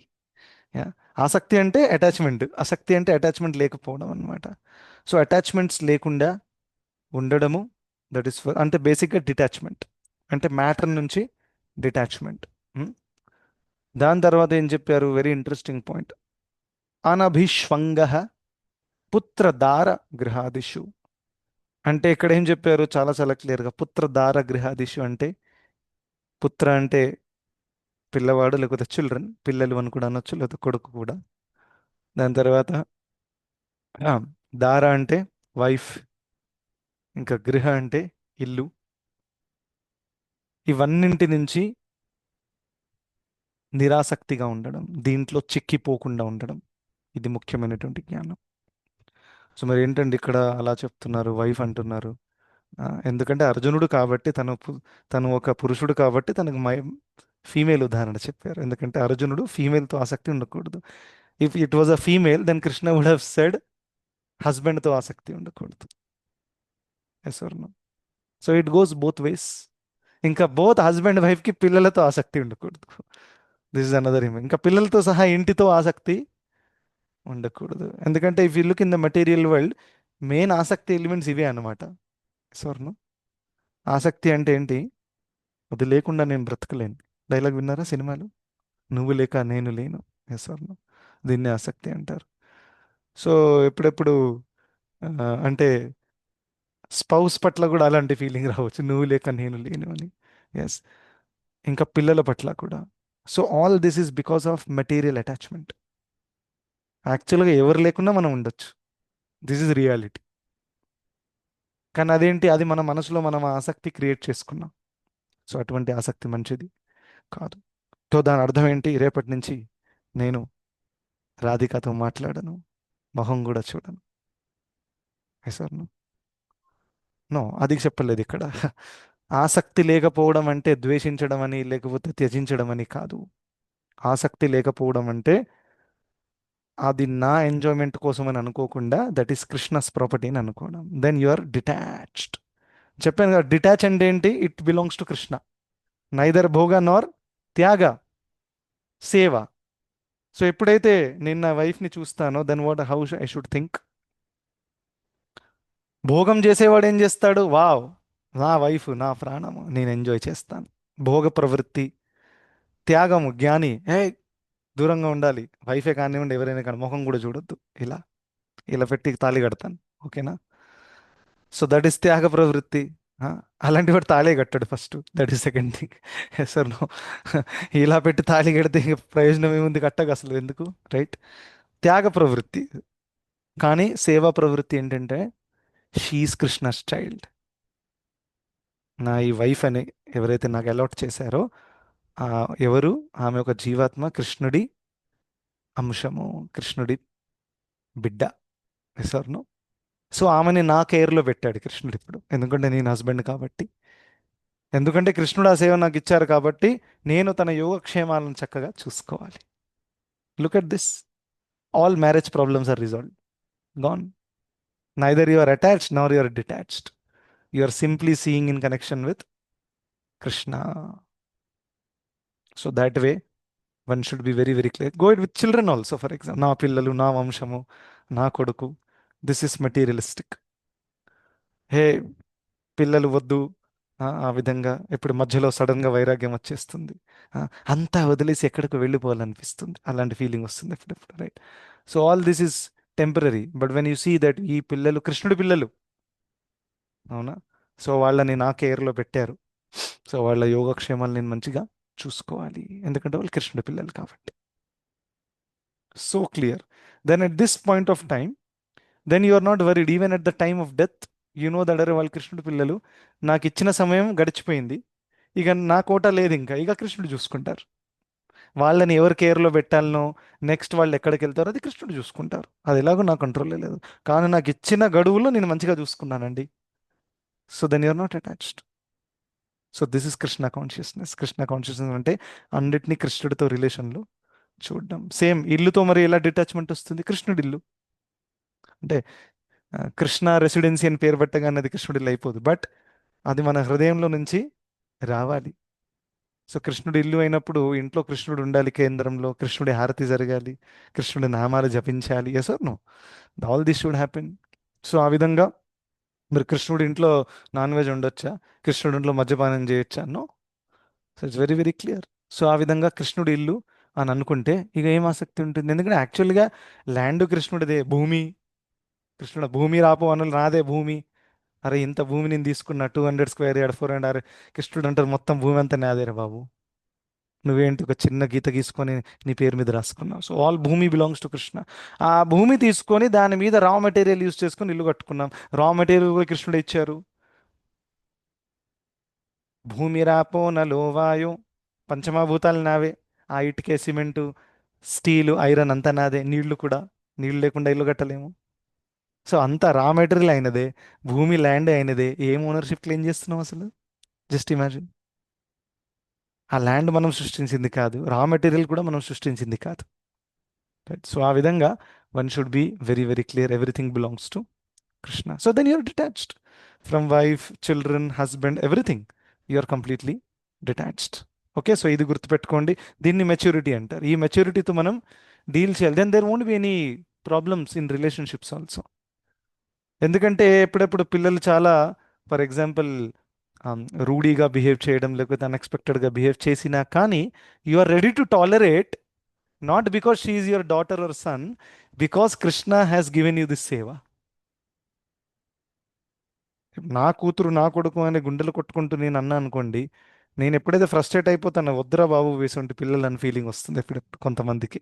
Yeah. ఆసక్తి అంటే అటాచ్మెంట్, అసక్తి అంటే అటాచ్మెంట్ లేకపోవడం అనమాట. సో అటాచ్మెంట్స్ లేకుండా ఉండడము, దట్ ఈస్ అంటే బేసిక్గా డిటాచ్మెంట్, అంటే మ్యాటర్ నుంచి డిటాచ్మెంట్. దాని తర్వాత ఏం చెప్పారు? Very interesting point. అనభిష్వంగ పుత్రదార గృహాదిషు. అంటే ఇక్కడ ఏం చెప్పారు? చాలా చాలా క్లియర్గా పుత్రదార గృహాదిషు అంటే పుత్ర అంటే పిల్లవాడు, లేకపోతే చిల్డ్రన్, పిల్లలు అని కూడా అనొచ్చు, లేకపోతే కొడుకు కూడా. దాని తర్వాత ఆ, దార అంటే వైఫ్, ఇంకా గృహ అంటే ఇల్లు. ఇవన్నింటి నుంచి నిరాసక్తిగా ఉండడం, దీంట్లో చిక్కిపోకుండా ఉండడం, ఇది ముఖ్యమైనటువంటి జ్ఞానం. సో మరి ఏంటండి ఇక్కడ అలా చెప్తున్నారు, వైఫ్ అంటున్నారు? ఎందుకంటే అర్జునుడు కాబట్టి తను ఒక పురుషుడు కాబట్టి తనకు ఫీమేల్ ఉదాహరణ చెప్పారు. ఎందుకంటే అర్జునుడు ఫీమేల్తో ఆసక్తి ఉండకూడదు. If it was a female then Krishna would have said హస్బెండ్తో ఆసక్తి ఉండకూడదు. Yes or no? So it goes both ways. ఇంకా బోత్ హస్బెండ్ వైఫ్కి పిల్లలతో ఆసక్తి ఉండకూడదు. This is another um. ఇంకా పిల్లలతో సహా ఇంటితో ఆసక్తి ఉండకూడదు. ఎందుకంటే if you look in the material world, main ఆసక్తి ఎలిమెంట్స్ ఇవే అనమాట. స్వర్ణం. ఆసక్తి అంటే ఏంటి? అది లేకుండా నేను బ్రతకలేను. డైలాగ్ విన్నారా సినిమాలు? నువ్వు లేక నేను లేను. ఎస్ స్వర్ణం. దీన్ని ఆసక్తి అంటారు. సో ఎప్పుడెప్పుడు అంటే స్పౌస్ పట్ల కూడా అలాంటి ఫీలింగ్ రావచ్చు, నువ్వు లేక నేను లేను అని. ఎస్. ఇంకా పిల్లల పట్ల కూడా. So all this is because of material attachment. యాక్చువల్గా ఎవరు లేకున్నా మనం ఉండొచ్చు. This is reality. కానీ అదేంటి, అది మన మనసులో మనం ఆ ఆసక్తి క్రియేట్ చేసుకున్నాం. సో అటువంటి ఆసక్తి మంచిది కాదు. సో దాని అర్థం ఏంటి? రేపటి నుంచి నేను రాధికతో మాట్లాడను, మొహం కూడా చూడను. Sir no. నో, అది చెప్పలేదు ఇక్కడ. ఆసక్తి లేకపోవడం అంటే ద్వేషించడం అని, లేకపోతే త్యజించడం అని కాదు. ఆసక్తి లేకపోవడం అంటే అది నా ఎంజాయ్మెంట్ కోసం అని అనుకోకుండా దట్ ఈస్ కృష్ణస్ ప్రాపర్టీ అని అనుకోవడం. Then you are detached. చెప్పాను కదా, డిటాచ్ అంటే ఏంటి? It belongs to Krishna. Neither bhoga nor tyaga, seva. So ఎప్పుడైతే నేను నా వైఫ్ని చూస్తానో then what how I should think? భోగం చేసేవాడు ఏం చేస్తాడు? వావ్, నా వైఫ్ నా ప్రాణము, నేను ఎంజాయ్ చేస్తాను. భోగ ప్రవృత్తి. త్యాగము, జ్ఞాని, దూరంగా ఉండాలి. వైఫే కానివ్వండి, ఎవరైనా కానీ ముఖం కూడా చూడొద్దు. ఇలా ఇలా పెట్టి తాళి కడతాను. ఓకేనా? సో దట్ ఈస్ త్యాగ ప్రవృత్తి. ఆ, అలాంటి వాడు తాళే కట్టాడు first. That is second thing. Sir no. ఇలా పెట్టి తాళి కడితే ఇంక ప్రయోజనం ఏముంది? కట్టక అసలు ఎందుకు? రైట్. త్యాగ ప్రవృత్తి. కానీ సేవా ప్రవృత్తి ఏంటంటే షీఈస్ కృష్ణస్ చైల్డ్. నా ఈ వైఫ్ అని ఎవరైతే నాకు అలాట్ చేశారో ఆ, ఎవరు? ఆమె ఒక జీవాత్మ, కృష్ణుడి అంశము, కృష్ణుడి బిడ్డ. Yes or no? సో ఆమెని నా కేర్లో పెట్టాడు కృష్ణుడు ఇప్పుడు, ఎందుకంటే నేను హస్బెండ్ కాబట్టి. ఎందుకంటే కృష్ణుడు ఆ సేవ నాకు ఇచ్చారు కాబట్టి నేను తన యోగక్షేమాలను చక్కగా చూసుకోవాలి. Look at this, all marriage problems are resolve, gone. Neither you are attached nor you are detached, you are simply seeing in connection with Krishna. So that way one should be very very clear. Go it with children also. For example, నా పిల్లలు, నా వంశము, నా కొడుకు, this is materialistic. హే, పిల్లలు వద్దు, ఆ విధంగా ఇప్పుడు మధ్యలో సడన్గా వైరాగ్యం వచ్చేస్తుంది. ఆ, అంతా వదిలేసి ఎక్కడికి వెళ్ళిపోవాలనిపిస్తుంది, అలాంటి ఫీలింగ్ వస్తుంది ఎప్పుడెప్పుడు, right? So all this is temporary. But when you see that ఈ పిల్లలు కృష్ణుడి పిల్లలు, అవునా? సో వాళ్ళని నా కేర్లో పెట్టారు. సో వాళ్ళ యోగక్షేమాలు నేను మంచిగా చూసుకోవాలి, ఎందుకంటే వాళ్ళు కృష్ణుడి పిల్లలు కాబట్టి. So clear. Then at this point of time, then you are not worried even at the time of death. You know that అరే వాళ్ళు కృష్ణుడి పిల్లలు, నాకు ఇచ్చిన సమయం గడిచిపోయింది, ఇక నా కోట లేదు, ఇంకా ఇక కృష్ణుడు చూసుకుంటారు. వాళ్ళని ఎవరు కేర్లో పెట్టాలనో, నెక్స్ట్ వాళ్ళు ఎక్కడికి వెళ్తారో అది కృష్ణుడు చూసుకుంటారు. అది ఎలాగో నా కంట్రోల్లో లేదు, కానీ నాకు ఇచ్చిన గడువులో నేను మంచిగా చూసుకున్నానండి. So then you're not attached. So this is Krishna consciousness. Krishna consciousness అంటే అన్నిటినీ కృష్ణుడితో రిలేషన్లో చూడడం. సేమ్ ఇల్లుతో మరి ఎలా డిటాచ్మెంట్ వస్తుంది? కృష్ణుడి ఇల్లు అంటే కృష్ణ రెసిడెన్సీ అని పేరు పెట్టగానే అది కృష్ణుడి ఇల్లు అయిపోదు, బట్ అది మన హృదయంలో నుంచి రావాలి. సో కృష్ణుడి ఇల్లు అయినప్పుడు ఇంట్లో కృష్ణుడు ఉండాలి, కేంద్రంలో కృష్ణుడి హారతి జరగాలి, కృష్ణుడి నామాలు జపించాలి. Yes or no? All this should happen. So ఆ విధంగా మీరు కృష్ణుడి ఇంట్లో నాన్ వెజ్ ఉండొచ్చా? కృష్ణుడి ఇంట్లో మద్యపానం చేయొచ్చా? No. So it's very very clear. So ఆ విధంగా కృష్ణుడి ఇల్లు అని అనుకుంటే ఇక ఏం ఆసక్తి ఉంటుంది? ఎందుకంటే యాక్చువల్గా ల్యాండ్ కృష్ణుడిదే, భూమి కృష్ణుడు, భూమి రాపో అనులు నాదే భూమి. అరే ఇంత భూమి నేను తీసుకున్నా, 200 స్క్వేర్ యార్డ్, 400. కృష్ణుడు అంటారు మొత్తం భూమి అంతా నాదేరా బాబు, నువ్వేంటి ఒక చిన్న గీత గీసుకొని నీ పేరు మీద రాసుకున్నావు. సో ఆల్ భూమి బిలాంగ్స్ టు కృష్ణ. ఆ భూమి తీసుకొని దాని మీద రా మెటీరియల్ యూస్ చేసుకొని ఇల్లు కట్టుకున్నాం. రా మెటీరియల్ కూడా కృష్ణుడే ఇచ్చారు. భూమి రాపో నలో వాయు, పంచమభూతాలు నావే. ఆ ఇటుకే, సిమెంటు, స్టీలు, ఐరన్ అంతా నాదే. నీళ్లు కూడా, నీళ్ళు లేకుండా ఇల్లు కట్టలేము. సో అంతా రా మెటీరియల్ అయినదే, భూమి ల్యాండ్ అయినదే. ఏం ఓనర్షిప్ క్లెయిమ్ చేస్తున్నాం అసలు? Just imagine. ఆ ల్యాండ్ మనం సృష్టించింది కాదు, రా మెటీరియల్ కూడా మనం సృష్టించింది కాదు. రైట్? సో ఆ విధంగా one should be very very clear, everything belongs to Krishna. So then you're detached from wife, children, husband, everything. You're completely detached. Okay, so ఇది గుర్తుపెట్టుకోండి. దీన్ని మెచ్యూరిటీ అంటారు. ఈ మెచ్యూరిటీతో మనం డీల్ చేయాలి. Then there won't be any problems in relationships also. ఎందుకంటే ఎప్పుడెప్పుడు పిల్లలు చాలా, ఫర్ ఎగ్జాంపుల్, రూడీగా బిహేవ్ చేయడం, లేకపోతే అన్ఎక్స్పెక్టెడ్గా బిహేవ్ చేసినా కానీ you are ready to tolerate, not because she is your daughter or son, because Krishna has given you this సేవ. నా కూతురు, నా కొడుకు అని గుండెలు కొట్టుకుంటూ నేను అన్నా అనుకోండి, నేను ఎప్పుడైతే ఫ్రస్ట్రేట్ అయిపోతానో, వద్దురా బాబు వేసుంటే పిల్లలు అని ఫీలింగ్ వస్తుంది ఎప్పుడెప్పుడు కొంతమందికి.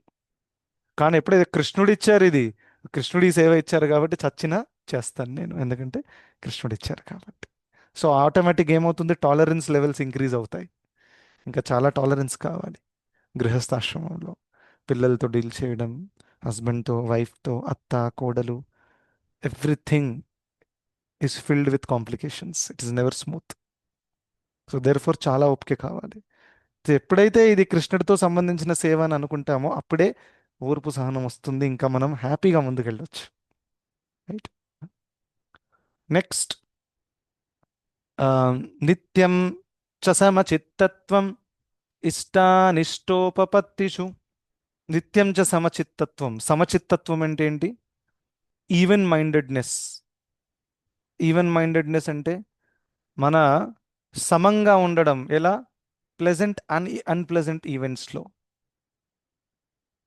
కానీ ఎప్పుడైతే కృష్ణుడు ఇచ్చారు ఇది, కృష్ణుడి ఈ సేవ ఇచ్చారు కాబట్టి చచ్చినా చేస్తాను నేను, ఎందుకంటే కృష్ణుడు ఇచ్చారు కాబట్టి. సో ఆటోమేటిక్ ఏమవుతుంది? టాలరెన్స్ లెవెల్స్ ఇంక్రీజ్ అవుతాయి. ఇంకా చాలా టాలరెన్స్ కావాలి గృహస్థాశ్రమంలో. పిల్లలతో డీల్ చేయడం, హస్బెండ్తో, వైఫ్తో, అత్త, కోడలు, everything is filled with complications. It is never smooth. So therefore చాలా ఓపిక కావాలి. సో ఎప్పుడైతే ఇది కృష్ణుడితో సంబంధించిన సేవ అని అనుకుంటామో అప్పుడే ఓర్పు, సహనం వస్తుంది, ఇంకా మనం హ్యాపీగా ముందుకెళ్ళొచ్చు. రైట్? నెక్స్ట్, నిత్యం చ సమచిత్తత్వం ఇష్టానిష్టోపపత్తిషు. నిత్యం చ సమచిత్తత్వం. సమచిత్తత్వం అంటే ఏంటి? Even mindedness. ఈవెన్ మైండెడ్నెస్ అంటే మన సమంగా ఉండడం. ఎలా? ప్లెజెంట్ అన్ప్లెజెంట్ ఈవెంట్స్లో.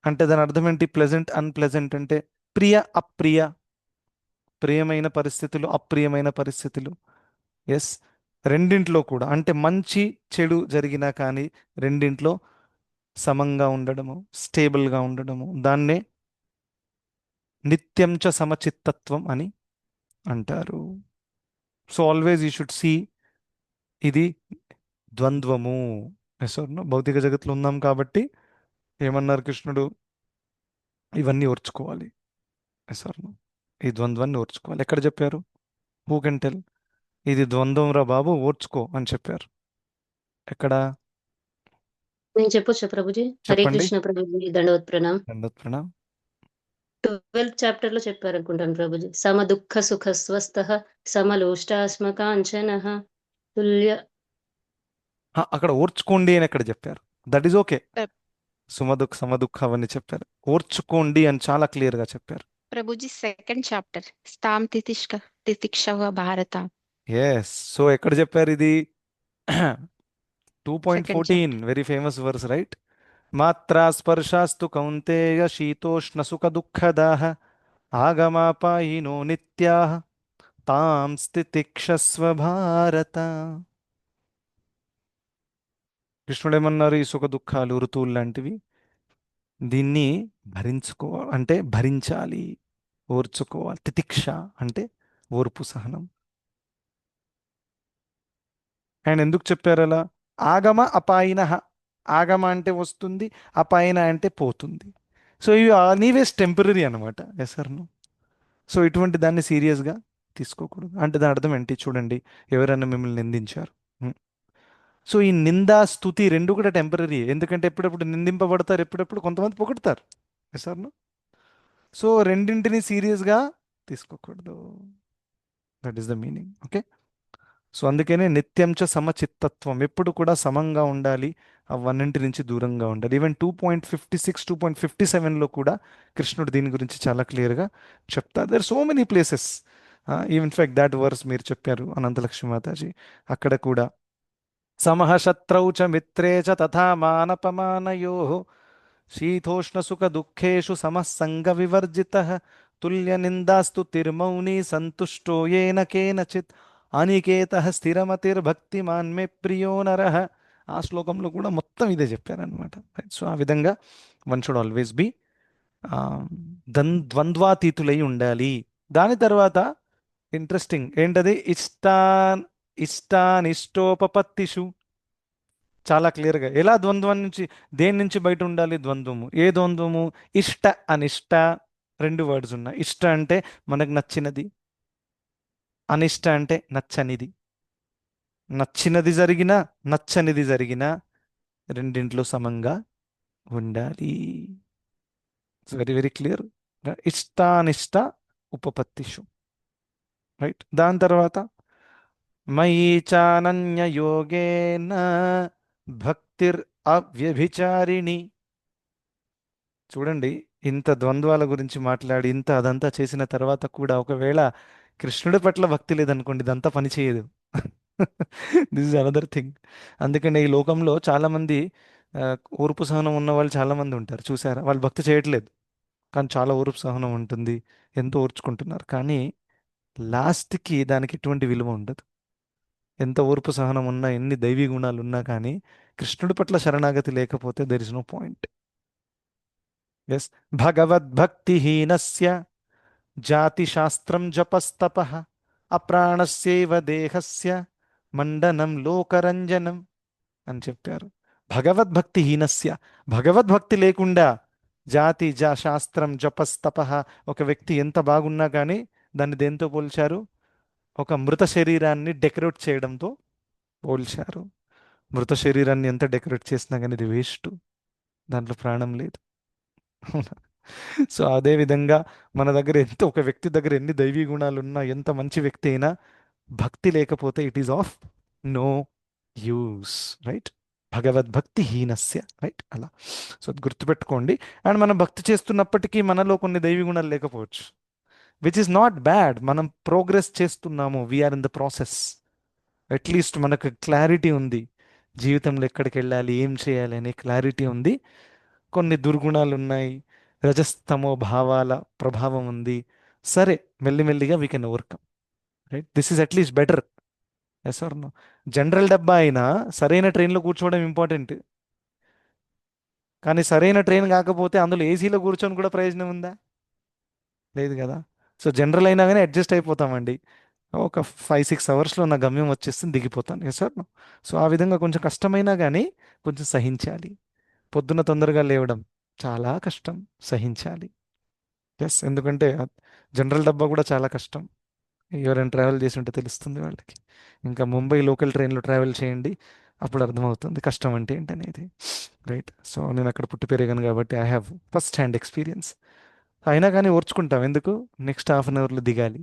అంటే దాని అర్థం ఏంటి? ప్లెజెంట్ అన్ప్లెజెంట్ అంటే ప్రియ అప్రియ, ప్రియమైన పరిస్థితులు, అప్రియమైన పరిస్థితులు. ఎస్, రెండింట్లో కూడా, అంటే మంచి చెడు జరిగినా కానీ రెండింట్లో సమంగా ఉండడము, స్టేబుల్గా ఉండడము, దాన్నే నిత్యం చ సమచిత్తత్వం అని అంటారు. So always you should see ఇది ద్వంద్వము. Yes or no? భౌతిక జగత్తులో ఉన్నాం కాబట్టి ఏమన్నారు కృష్ణుడు? ఇవన్నీ ఓర్చుకోవాలి. Yes or no? ఈ ద్వంద్వాన్ని ఓర్చుకోవాలి. ఎక్కడ చెప్పారు? Who can tell? ఇది ద్వంద్వం రా బాబు, ఓర్చుకో అని చెప్పారు. ఎక్కడ? నేను చెప్పొచ్చా ప్రభుజీ? హరే చెప్పండి. కృష్ణ ప్రభుజీ, దండవత్ ప్రణామ్. దండోత్ ప్రణామ్. 12th చాప్టర్ లో చెప్పారనుకుంటాను ప్రభుజీ. సమ దుఃఖ సుఖ స్వస్థ సమలోష్టాస్మ కాంచన తుల్య. అక్కడ ఓర్చుకోండి అని ఎక్కడ చెప్పారు? That is okay. ప్ర- సుమదుఖ సమదుఖ అవన్నీ చెప్పారు. ఓర్చుకోండి అని చాలా క్లియర్గా చెప్పారు. ప్రభుజీ సెకండ్ చాప్టర్ స్థాం తితిక్షవ భారత. ఎస్. సో ఎక్కడ చెప్పారు ఇది? Two point second fourteen chapter. Very famous verse, right? మాత్రా స్పర్శాస్తు కౌంతేయ శీతోష్ణ సుఖ దుఃఖదాహ ఆగమాపాయినో నిత్యాః తాం స్థితిక్షస్వ భారత. కృష్ణుడు ఏమన్నారు? ఈ సుఖ దుఃఖాలు ఋతువులు లాంటివి, దీన్ని భరించుకో అంటే భరించాలి, ఓర్చుకోవాలి. తితిక్ష అంటే ఓర్పు, సహనం. ఆయన ఎందుకు చెప్పారు అలా? ఆగమ అపాయిన. ఆగమ అంటే వస్తుంది, అపాయన అంటే పోతుంది. సో ఇవి నీవేస్ టెంపరీ అనమాట. Yes or no? సో ఇటువంటి దాన్ని సీరియస్గా తీసుకోకూడదు. అంటే దాని అర్థం ఏంటి చూడండి. ఎవరైనా మిమ్మల్ని నిందించారు. ఉం. సో ఈ నిందా స్తుతి రెండు కూడా టెంపరీ. ఎందుకంటే ఎప్పుడెప్పుడు నిందింపబడతారు, ఎప్పుడెప్పుడు కొంతమంది పొగుడతారు. Yes or no? సో రెండింటిని సీరియస్గా తీసుకోకూడదు. That is the meaning. Okay. So అందుకనే నిత్యం చ సమచిత్తత్వం, ఎప్పుడు కూడా సమంగా ఉండాలి, అవన్నింటి నుంచి దూరంగా ఉండాలి. ఈవెన్ 2.56 2.57లో కూడా కృష్ణుడు దీని గురించి చాలా క్లియర్గా చెప్తారు. There so many places. Even fact that verse మీరు చెప్పారు అనంతలక్ష్మి మాతాజీ, అక్కడ కూడా సమః శత్రౌ చ మిత్రే చ తథా మానపమానయో శీతోష్ణ సుఖ దుఃఖేషు సమః సంగ వివర్జితః తుల్య నిందాస్తు తిర్మౌని సంతుష్టో ఏన కేనచిత్ అనికేతః స్థిరమతిర్భక్తిమాన్ మే ప్రియో నరః. ఆ శ్లోకంలో కూడా మొత్తం ఇదే చెప్పారనమాట. సో ఆ విధంగా వన్ షుడ్ ఆల్వేస్ బి ద్వంద్వాతీతులై ఉండాలి. దాని తర్వాత ఇంట్రెస్టింగ్ ఏంటది? ఇష్టానిష్టోపపత్తిషు. చాలా క్లియర్గా ఎలా ద్వంద్వం నుంచి, దేని నుంచి బయట ఉండాలి? ద్వంద్వము. ఏ ద్వంద్వము? ఇష్ట అనిష్ట. రెండు వర్డ్స్ ఉన్నాయి. ఇష్ట అంటే మనకు నచ్చినది, అనిష్ట అంటే నచ్చనిది. నచ్చినది జరిగినా నచ్చనిది జరిగినా రెండింట్లో సమంగా ఉండాలి. It's very very clear. ఇష్టానిష్ట ఉపపత్తిషు. రైట్. దాని తర్వాత మయీ చానన్యయోగేన భక్తిర్ అవ్యభిచారిణి. చూడండి, ఇంత ద్వంద్వాల గురించి మాట్లాడి ఇంత అదంతా చేసిన తర్వాత కూడా ఒకవేళ కృష్ణుడి పట్ల భక్తి లేదనుకోండి, ఇదంతా పని చేయదు. This is another thing. అందుకనే ఈ లోకంలో చాలామంది ఆ, ఓర్పు సహనం ఉన్న వాళ్ళు చాలామంది ఉంటారు, చూసారా? వాళ్ళు భక్తి చేయట్లేదు, కానీ చాలా ఓర్పు సహనం ఉంటుంది, ఎంతో ఓర్చుకుంటున్నారు. కానీ లాస్ట్కి దానికి ఎటువంటి విలువ ఉండదు. ఎంత ఓర్పు సహనం ఉన్నా, ఎన్ని దైవీ గుణాలు ఉన్నా కానీ కృష్ణుడి పట్ల శరణాగతి లేకపోతే there is no point. Yes. భగవద్భక్తిహీనస్య జాతి శాస్త్రం జపస్తప అప్రాణస్యైవ దేహస్య మండనం లోకరంజనం అని చెప్పారు. భగవద్భక్తిహీనస్య, భగవద్భక్తి లేకుండా శాస్త్రం జపస్తప. ఒక వ్యక్తి ఎంత బాగున్నా కానీ దాన్ని దేంతో పోల్చారు? ఒక మృత శరీరాన్ని డెకరేట్ చేయడంతో పోల్చారు. మృత శరీరాన్ని ఎంత డెకరేట్ చేసినా కానీ ఇది వేస్ట్, దాంట్లో ప్రాణం లేదు. అవునా? సో అదే విధంగా మన దగ్గర ఎంత, ఒక వ్యక్తి దగ్గర ఎన్ని దైవీ గుణాలు ఉన్నా, ఎంత మంచి వ్యక్తి అయినా భక్తి లేకపోతే it is of no use. Right. భగవద్భక్తి హీనస్య. రైట్. అలా. సో అది గుర్తుపెట్టుకోండి. అండ్ మనం భక్తి చేస్తున్నప్పటికీ మనలో కొన్ని దైవీ గుణాలు లేకపోవచ్చు, విచ్ ఇస్ నాట్ బ్యాడ్. మనం ప్రోగ్రెస్ చేస్తున్నాము, we're in the process. At least మనకు క్లారిటీ ఉంది, జీవితంలో ఎక్కడికి వెళ్ళాలి, ఏం చేయాలి అనే క్లారిటీ ఉంది. కొన్ని దుర్గుణాలు ఉన్నాయి, రజస్తమో భావాల ప్రభావం ఉంది. సరే, మెల్లిమెల్లిగా we can overcome. Right. This is at least better. Yes or no? General డబ్బా అయినా సరైన ట్రైన్లో కూర్చోవడం ఇంపార్టెంట్. కానీ సరైన ట్రైన్ కాకపోతే అందులో ఏసీలో కూర్చొని కూడా ప్రయోజనం ఉందా? లేదు కదా. సో జనరల్ అయినా కానీ అడ్జస్ట్ అయిపోతామండి. ఒక 5-6 అవర్స్లో నా గమ్యం వచ్చేస్తుంది, దిగిపోతాను. Yes sir. సో ఆ విధంగా కొంచెం కష్టమైనా కానీ కొంచెం సహించాలి. పొద్దున తొందరగా లేవడం చాలా కష్టం, సహించాలి. ఎస్, ఎందుకంటే జనరల్ డబ్బా కూడా చాలా కష్టం. ఎవరైనా ట్రావెల్ చేసి ఉంటే తెలుస్తుంది వాళ్ళకి. ఇంకా ముంబై లోకల్ ట్రైన్లో ట్రావెల్ చేయండి, అప్పుడు అర్థమవుతుంది కష్టం అంటే ఏంటనేది. రైట్. సో నేను అక్కడ పుట్టి పెరిగాను కాబట్టి I have first hand experience. అయినా కానీ ఓర్చుకుంటాం, ఎందుకు, నెక్స్ట్ హాఫ్ అన్ అవర్లో దిగాలి,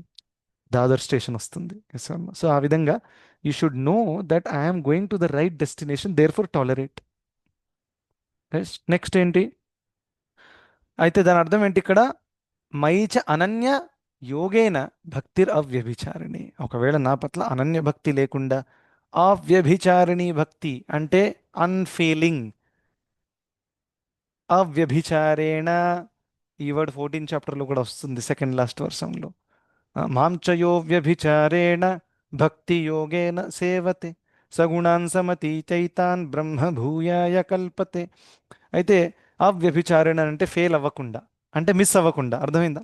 దాదర్ స్టేషన్ వస్తుంది. ఎస్ అన్న. సో ఆ విధంగా you should know that I'm going to the right destination, therefore tolerate. Next ఏంటి, అయితే దాని అర్థం ఏంటి ఇక్కడ, మైచ అనన్య యోగేన భక్తిర్ అవ్యభిచారిణి. ఒకవేళ నా పట్ల అనన్య భక్తి లేకుండా అవ్యభిచారిణి భక్తి అంటే అన్ఫెయిలింగ్, అవ్యభిచారేణ, ఈ వర్డ్ 14th చాప్టర్లో కూడా వస్తుంది, సెకండ్ లాస్ట్ వర్షంలో. మాంచయో వ్యభిచారేణ భక్తి యోగేన సేవతే సగుణాన్ సమతీతైతాన్ బ్రహ్మ భూయాయ కల్పతే. అయితే అవ్యభిచారేణ అంటే ఫెయిల్ అవ్వకుండా, అంటే మిస్ అవ్వకుండా, అర్థమైందా?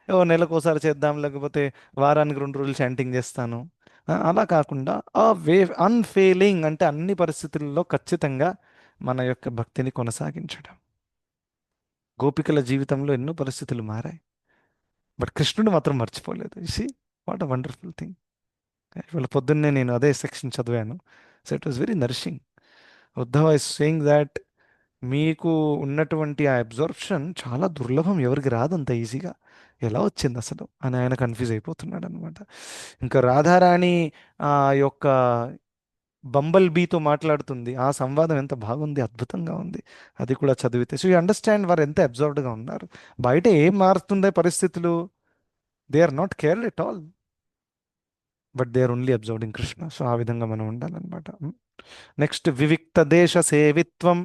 ఓ నెలకోసారి చేద్దాం, లేకపోతే వారానికి 2 రోజులు చాంటింగ్ చేస్తాను, అలా కాకుండా అన్ఫెయిలింగ్ అంటే అన్ని పరిస్థితుల్లో ఖచ్చితంగా మన యొక్క భక్తిని కొనసాగించడం. గోపికల జీవితంలో ఎన్నో పరిస్థితులు మారాయి, బట్ కృష్ణుడు మాత్రం మర్చిపోలేదు. See what a wonderful thing. ఇవాళ పొద్దున్నే నేను అదే సెక్షన్ చదివాను. So it was very nourishing. Uddhav is saying that మీకు ఉన్నటువంటి ఆ అబ్జర్ప్షన్ చాలా దుర్లభం, ఎవరికి రాదు అంత ఈజీగా, ఎలా వచ్చింది అసలు అని ఆయన కన్ఫ్యూజ్ అయిపోతున్నాడు అనమాట. ఇంకా రాధారాణి ఆ యొక్క బంబల్ బీతో మాట్లాడుతుంది, ఆ సంవాదం ఎంత బాగుంది, అద్భుతంగా ఉంది. అది కూడా చదివితే సో యూ అండర్స్టాండ్ వారు ఎంత అబ్జర్వ్డ్గా ఉన్నారు. బయట ఏం మారుతుందే పరిస్థితులు, they are not cared at all, but they are only observed in Krishna. So ఆ విధంగా మనం ఉండాలన్నమాట. నెక్స్ట్ వివిక్త దేశ సేవిత్వం.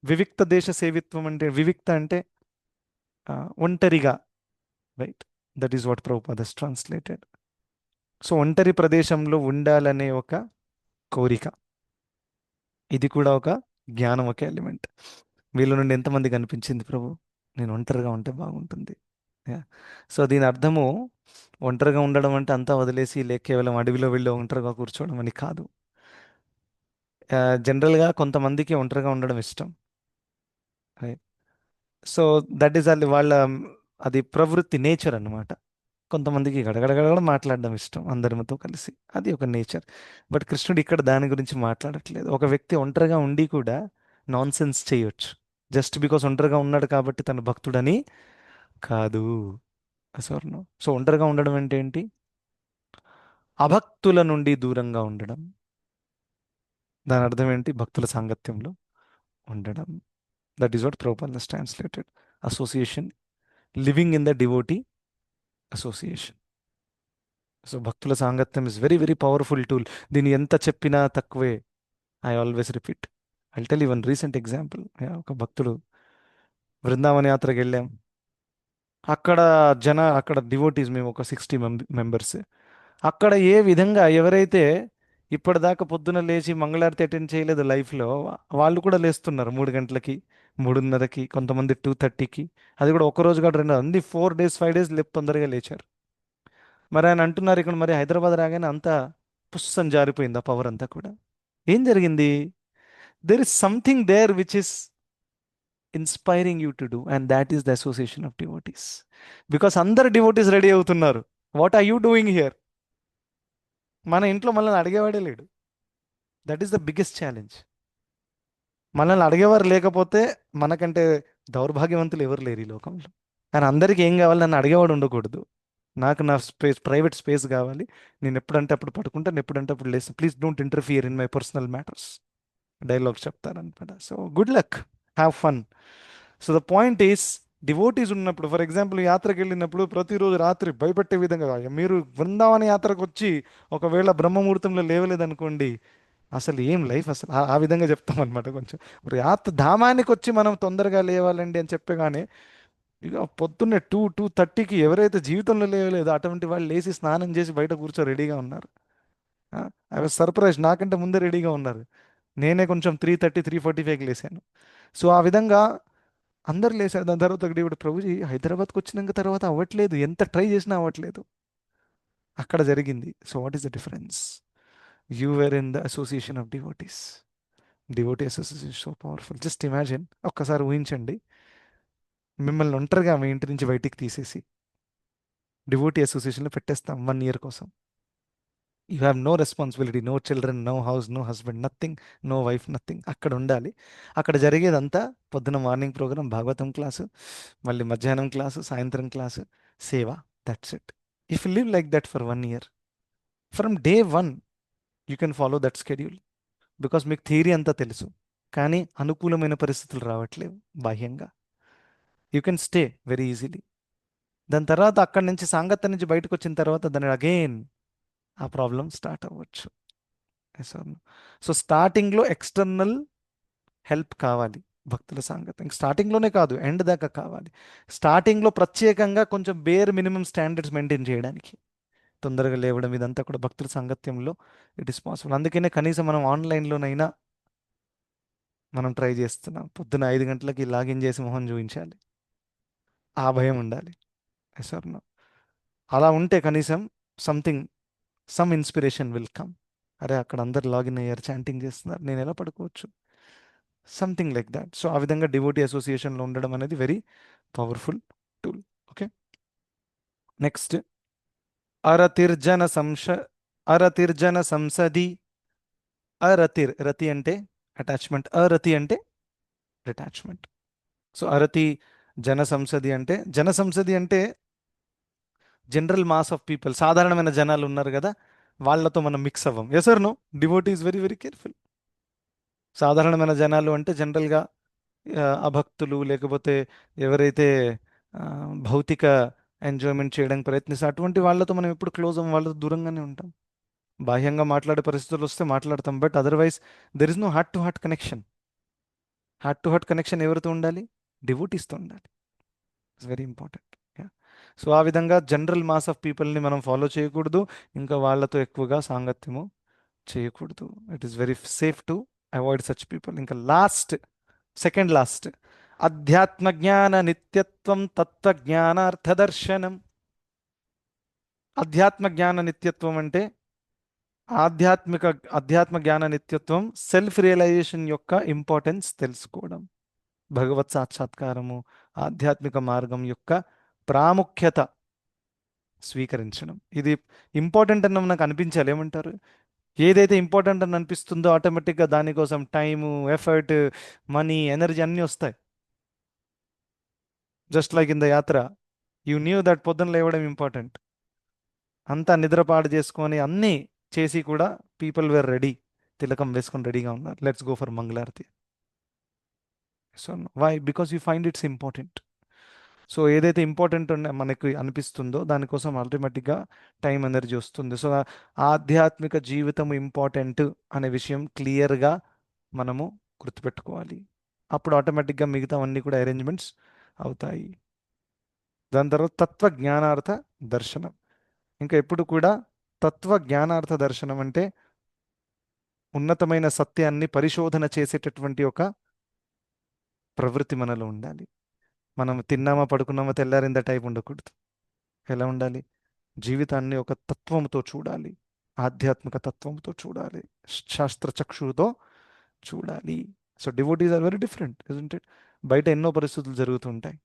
వివిక్త దేశ సేవిత్వం అంటే, వివిక్త అంటే ఒంటరిగా, right, that is what Prabhupada translated. So ఒంటరి ప్రదేశంలో ఉండాలనే ఒక కోరిక, ఇది కూడా ఒక జ్ఞానం, ఒక ఎలిమెంట్. వీళ్ళ నుండి ఎంతమంది కనిపించింది ప్రభు, నేను ఒంటరిగా ఉంటే బాగుంటుంది. సో దీని అర్థము ఒంటరిగా ఉండడం అంటే అంతా వదిలేసి లేక కేవలం అడవిలో వెళ్ళి ఒంటరిగా కూర్చోవడం అని కాదు. జనరల్గా కొంతమందికి ఒంటరిగా ఉండడం ఇష్టం, సో దట్ ఈస్ అది వాళ్ళ అది ప్రవృత్తి, నేచర్ అన్నమాట. కొంతమందికి గడగడగడ మాట్లాడడం ఇష్టం అందరితో కలిసి, అది ఒక నేచర్. బట్ కృష్ణుడు ఇక్కడ దాని గురించి మాట్లాడట్లేదు. ఒక వ్యక్తి ఒంటరిగా ఉండి కూడా నాన్ సెన్స్ చేయొచ్చు, జస్ట్ బికాస్ ఒంటరిగా ఉన్నాడు కాబట్టి తన భక్తుడని కాదు. అసలు సో ఒంటరిగా ఉండడం అంటే ఏంటి, అభక్తుల నుండి దూరంగా ఉండడం. దాని అర్థం ఏంటి, భక్తుల సాంగత్యంలో ఉండడం. That is what Prabhupada translated. Association, living in the devotee association. So భక్తుల సాంగత్యం is very very powerful tool. దీన్ని ఎంత చెప్పినా తక్కువే. I always repeat. I tell you one recent example. ఒక భక్తుడు, బృందావన యాత్రకి వెళ్ళాం. అక్కడ అక్కడ డివోటీస్ మేము ఒక 60 మెంబర్స్. అక్కడ ఏ విధంగా ఎవరైతే ఇప్పటిదాకా పొద్దున లేచి మంగళారతి అటెండ్ చేయలేదు లైఫ్లో, వాళ్ళు కూడా లేస్తున్నారు 3 గంటలకి, 3:30కి, కొంతమంది 2:30కి. అది కూడా ఒక రోజు కాదు, 2 అన్ని 4 days 5 days తొందరగా లేచారు. మరి ఆయన అంటున్నారు ఇక్కడ, మరి హైదరాబాద్ రాగానే అంతా పుస్సని జారిపోయింది ఆ పవర్ అంతా కూడా. ఏం జరిగింది, there is something there which is inspiring you to do, and that is the association of devotees. Because అందరు డివోటీస్ రెడీ అవుతున్నారు, what are you doing here? మన ఇంట్లో మనల్ని అడిగేవాడే లేడు. That is the biggest challenge. మనల్ని అడిగేవారు లేకపోతే మనకంటే దౌర్భాగ్యవంతులు ఎవరు లేరు ఈ లోకంలో. కానీ అందరికీ ఏం కావాలి, నన్ను అడిగేవాడు ఉండకూడదు. నాకు నా స్పేస్, ప్రైవేట్ స్పేస్ కావాలి. నేను ఎప్పుడంటే అప్పుడు పడుకుంటాను, ఎప్పుడంటే అప్పుడు లేస్తాను. Please don't interfere in my personal matters. Dialogue చెప్తారనమాట. So good luck, have fun. So the point is, devotees ఉన్నప్పుడు, ఫర్ ఎగ్జాంపుల్ యాత్రకు వెళ్ళినప్పుడు ప్రతిరోజు రాత్రి భయపెట్టే విధంగా, మీరు బృందావన యాత్రకు వచ్చి ఒకవేళ బ్రహ్మముహూర్తంలో లేవలేదనుకోండి, అసలు ఏం లైఫ్ అసలు, ఆ విధంగా చెప్తాం అనమాట. కొంచెం ఇప్పుడు ధామానికి వచ్చి మనం తొందరగా లేవాలండి అని చెప్పగానే, ఇక పొద్దున్నే 2-2:30కి ఎవరైతే జీవితంలో లేవలేదో అటువంటి వాళ్ళు లేచి స్నానం చేసి బయట కూర్చో రెడీగా ఉన్నారు. ఐ వాజ్ సర్ప్రైజ్, నాకంటే ముందే రెడీగా ఉన్నారు. నేనే కొంచెం 3:30, 3:45కి లేసాను. సో ఆ విధంగా అందరు లేచారు. దాని తర్వాత ఇప్పుడు ప్రభుజీ హైదరాబాద్కి వచ్చినాక తర్వాత అవ్వట్లేదు, ఎంత ట్రై చేసినా అవ్వట్లేదు. అక్కడ జరిగింది. So what is the difference? You were in the association of devotees. Devotee association so powerful. Just imagine, ఒక్కసారి ఊహించండి, మిమ్మల్ని ఒంటరిగా మీ ఇంటి నుంచి బయటికి తీసేసి డివోటీ అసోసియేషన్లో పెట్టేస్తాం 1 year కోసం. You have no responsibility, no children, no house, no husband, nothing, no wife, nothing. అక్కడ ఉండాలి. అక్కడ జరిగేదంతా పొద్దున మార్నింగ్ ప్రోగ్రామ్, భాగవతం క్లాసు, మళ్ళీ మధ్యాహ్నం క్లాసు, సాయంత్రం క్లాసు, సేవ. That's it. If you live like that for 1 year, from day 1 you can follow that schedule. Because మీకు theory అంతా తెలుసు, కానీ అనుకూలమైన పరిస్థితులు రావట్లేవు బాహ్యంగా. You can stay very easily. దాని తర్వాత అక్కడి నుంచి సాంగత్యం నుంచి బయటకు వచ్చిన తర్వాత దాని అగైన్ ఆ ప్రాబ్లం స్టార్ట్ అవ్వచ్చు. సో స్టార్టింగ్లో ఎక్స్టర్నల్ హెల్ప్ కావాలి, భక్తుల సాంగత్యం స్టార్టింగ్లోనే కాదు, ఎండ్ దాకా కావాలి. స్టార్టింగ్లో ప్రత్యేకంగా కొంచెం బేర్ మినిమం స్టాండర్డ్స్ మెయింటైన్ చేయడానికి, తొందరగా లేవడం, ఇదంతా కూడా భక్తుల సాంగత్యంలో ఇట్ ఇస్ పాసిబుల్. అందుకనే కనీసం మనం ఆన్లైన్లోనైనా మనం ట్రై చేస్తున్నాం. పొద్దున 5 గంటలకి లాగిన్ చేసి మొహం చూపించాలి, ఆ భయం ఉండాలి. నో, అలా ఉంటే కనీసం something, some inspiration will come. అరే అక్కడ అందరు లాగిన్ అయ్యారు, చాంటింగ్ చేస్తున్నారు, నేను ఎలా పడుకోవచ్చు, సంథింగ్ లైక్ దాట్. సో ఆ విధంగా డివోటీ అసోసియేషన్లో ఉండడం అనేది very powerful tool. Okay, next అరతిర్జన అరతిర్జన సంసది. రతి అంటే అటాచ్మెంట్, అరతి అంటే డిటాచ్మెంట్. సో అరతి జన సంసది అంటే జనరల్ మాస్ ఆఫ్ పీపుల్, సాధారణమైన జనాలు ఉన్నారు కదా, వాళ్ళతో మనం మిక్స్ అవ్వం. Yes or no? Devotee is very very careful. సాధారణమైన జనాలు అంటే జనరల్గా అభక్తులు, లేకపోతే ఎవరైతే ఆ, భౌతిక ఎంజాయ్మెంట్ చేయడానికి ప్రయత్నిస్తే అటువంటి వాళ్ళతో మనం ఎప్పుడు క్లోజ్ అవ్వం, వాళ్ళతో దూరంగానే ఉంటాం. బాహ్యంగా మాట్లాడే పరిస్థితులు వస్తే మాట్లాడతాం, but otherwise there is no heart to heart connection. Heart to heart connection ఎవరితో ఉండాలి? డివోటీస్తో ఉండాలి. It's very important. సో ఆ విధంగా జనరల్ మాస్ ఆఫ్ పీపుల్ని మనం ఫాలో చేయకూడదు, ఇంకా వాళ్ళతో ఎక్కువగా సాంగత్యము చేయకూడదు. It is very safe to avoid such people. ఇంకా సెకండ్ లాస్ట్, అధ్యాత్మ జ్ఞాన నిత్యత్వం తత్వజ్ఞానార్థ దర్శనం. అధ్యాత్మ జ్ఞాన నిత్యత్వం అంటే అధ్యాత్మ జ్ఞాన నిత్యత్వం, సెల్ఫ్ రియలైజేషన్ యొక్క ఇంపార్టెన్స్ తెలుసుకోవడం, భగవత్ సాక్షాత్కారము, ఆధ్యాత్మిక మార్గం యొక్క ప్రాముఖ్యత స్వీకరించడం. ఇది ఇంపార్టెంట్ అని నాకు అనిపించాలి. ఏమంటారు? ఏదైతే ఇంపార్టెంట్ అని అనిపిస్తుందో ఆటోమేటిక్గా దానికోసం టైము, ఎఫర్ట్, మనీ, ఎనర్జీ అన్నీ వస్తాయి. జస్ట్ లైక్ ఇన్ ద యాత్ర, యూ న్యూ దట్ పొద్దున లేవడం ఇంపార్టెంట్. అంతా నిద్రపాటు చేసుకొని అన్నీ చేసి కూడా పీపుల్ వేర్ రెడీ, తిలకం వేసుకొని రెడీగా ఉన్నారు, లెట్స్ గో ఫర్ మంగళారతి. So why? Because you find it's important. So ఏదైతే ఇంపార్టెంట్ మనకి అనిపిస్తుందో దానికోసం ఆటోమేటిక్గా టైం, ఎనర్జీ వస్తుంది. సో ఆధ్యాత్మిక జీవితం ఇంపార్టెంట్ అనే విషయం క్లియర్గా మనము గుర్తుపెట్టుకోవాలి. అప్పుడు ఆటోమేటిక్గా మిగతావన్నీ కూడా అరేంజ్మెంట్స్ అవుతాయి. దాని తర్వాత తత్వ జ్ఞానార్థ దర్శనం. ఇంకా ఎప్పుడు కూడా తత్వ జ్ఞానార్థ దర్శనం అంటే ఉన్నతమైన సత్యాన్ని పరిశోధన చేసేటటువంటి ఒక ప్రవృత్తి మనలో ఉండాలి. మనం తిన్నామా పడుకున్నామా తెల్లారిందా టైప్ ఉండకూడదు. ఎలా ఉండాలి? జీవితాన్ని ఒక తత్వంతో చూడాలి, ఆధ్యాత్మిక తత్వంతో చూడాలి, శాస్త్ర చక్షుతో చూడాలి. So devotees are very different, isn't it? బయట ఎన్నో పరిస్థితులు జరుగుతుంటాయి.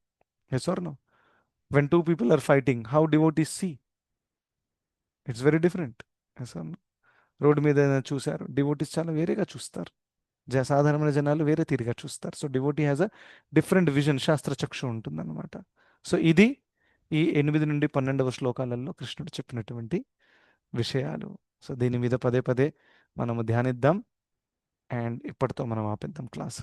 Yes or no? When 2 people are fighting, how devotees see? It's very different. Yes or no? Road మీద ఏదైనా చూశారు, డివోటీస్ చాలా వేరేగా చూస్తారు, సాధారణమైన జనాలు వేరే తీరుగా చూస్తారు. So devotee has a different vision, శాస్త్ర చక్షు ఉంటుందన్నమాట. సో ఇది ఈ 8 నుండి 12వ శ్లోకాలలో కృష్ణుడు చెప్పినటువంటి విషయాలు. సో దీని మీద పదే పదే మనము ధ్యానిద్దాం. అండ్ ఇప్పటితో మనం ఆపేద్దాం క్లాస్.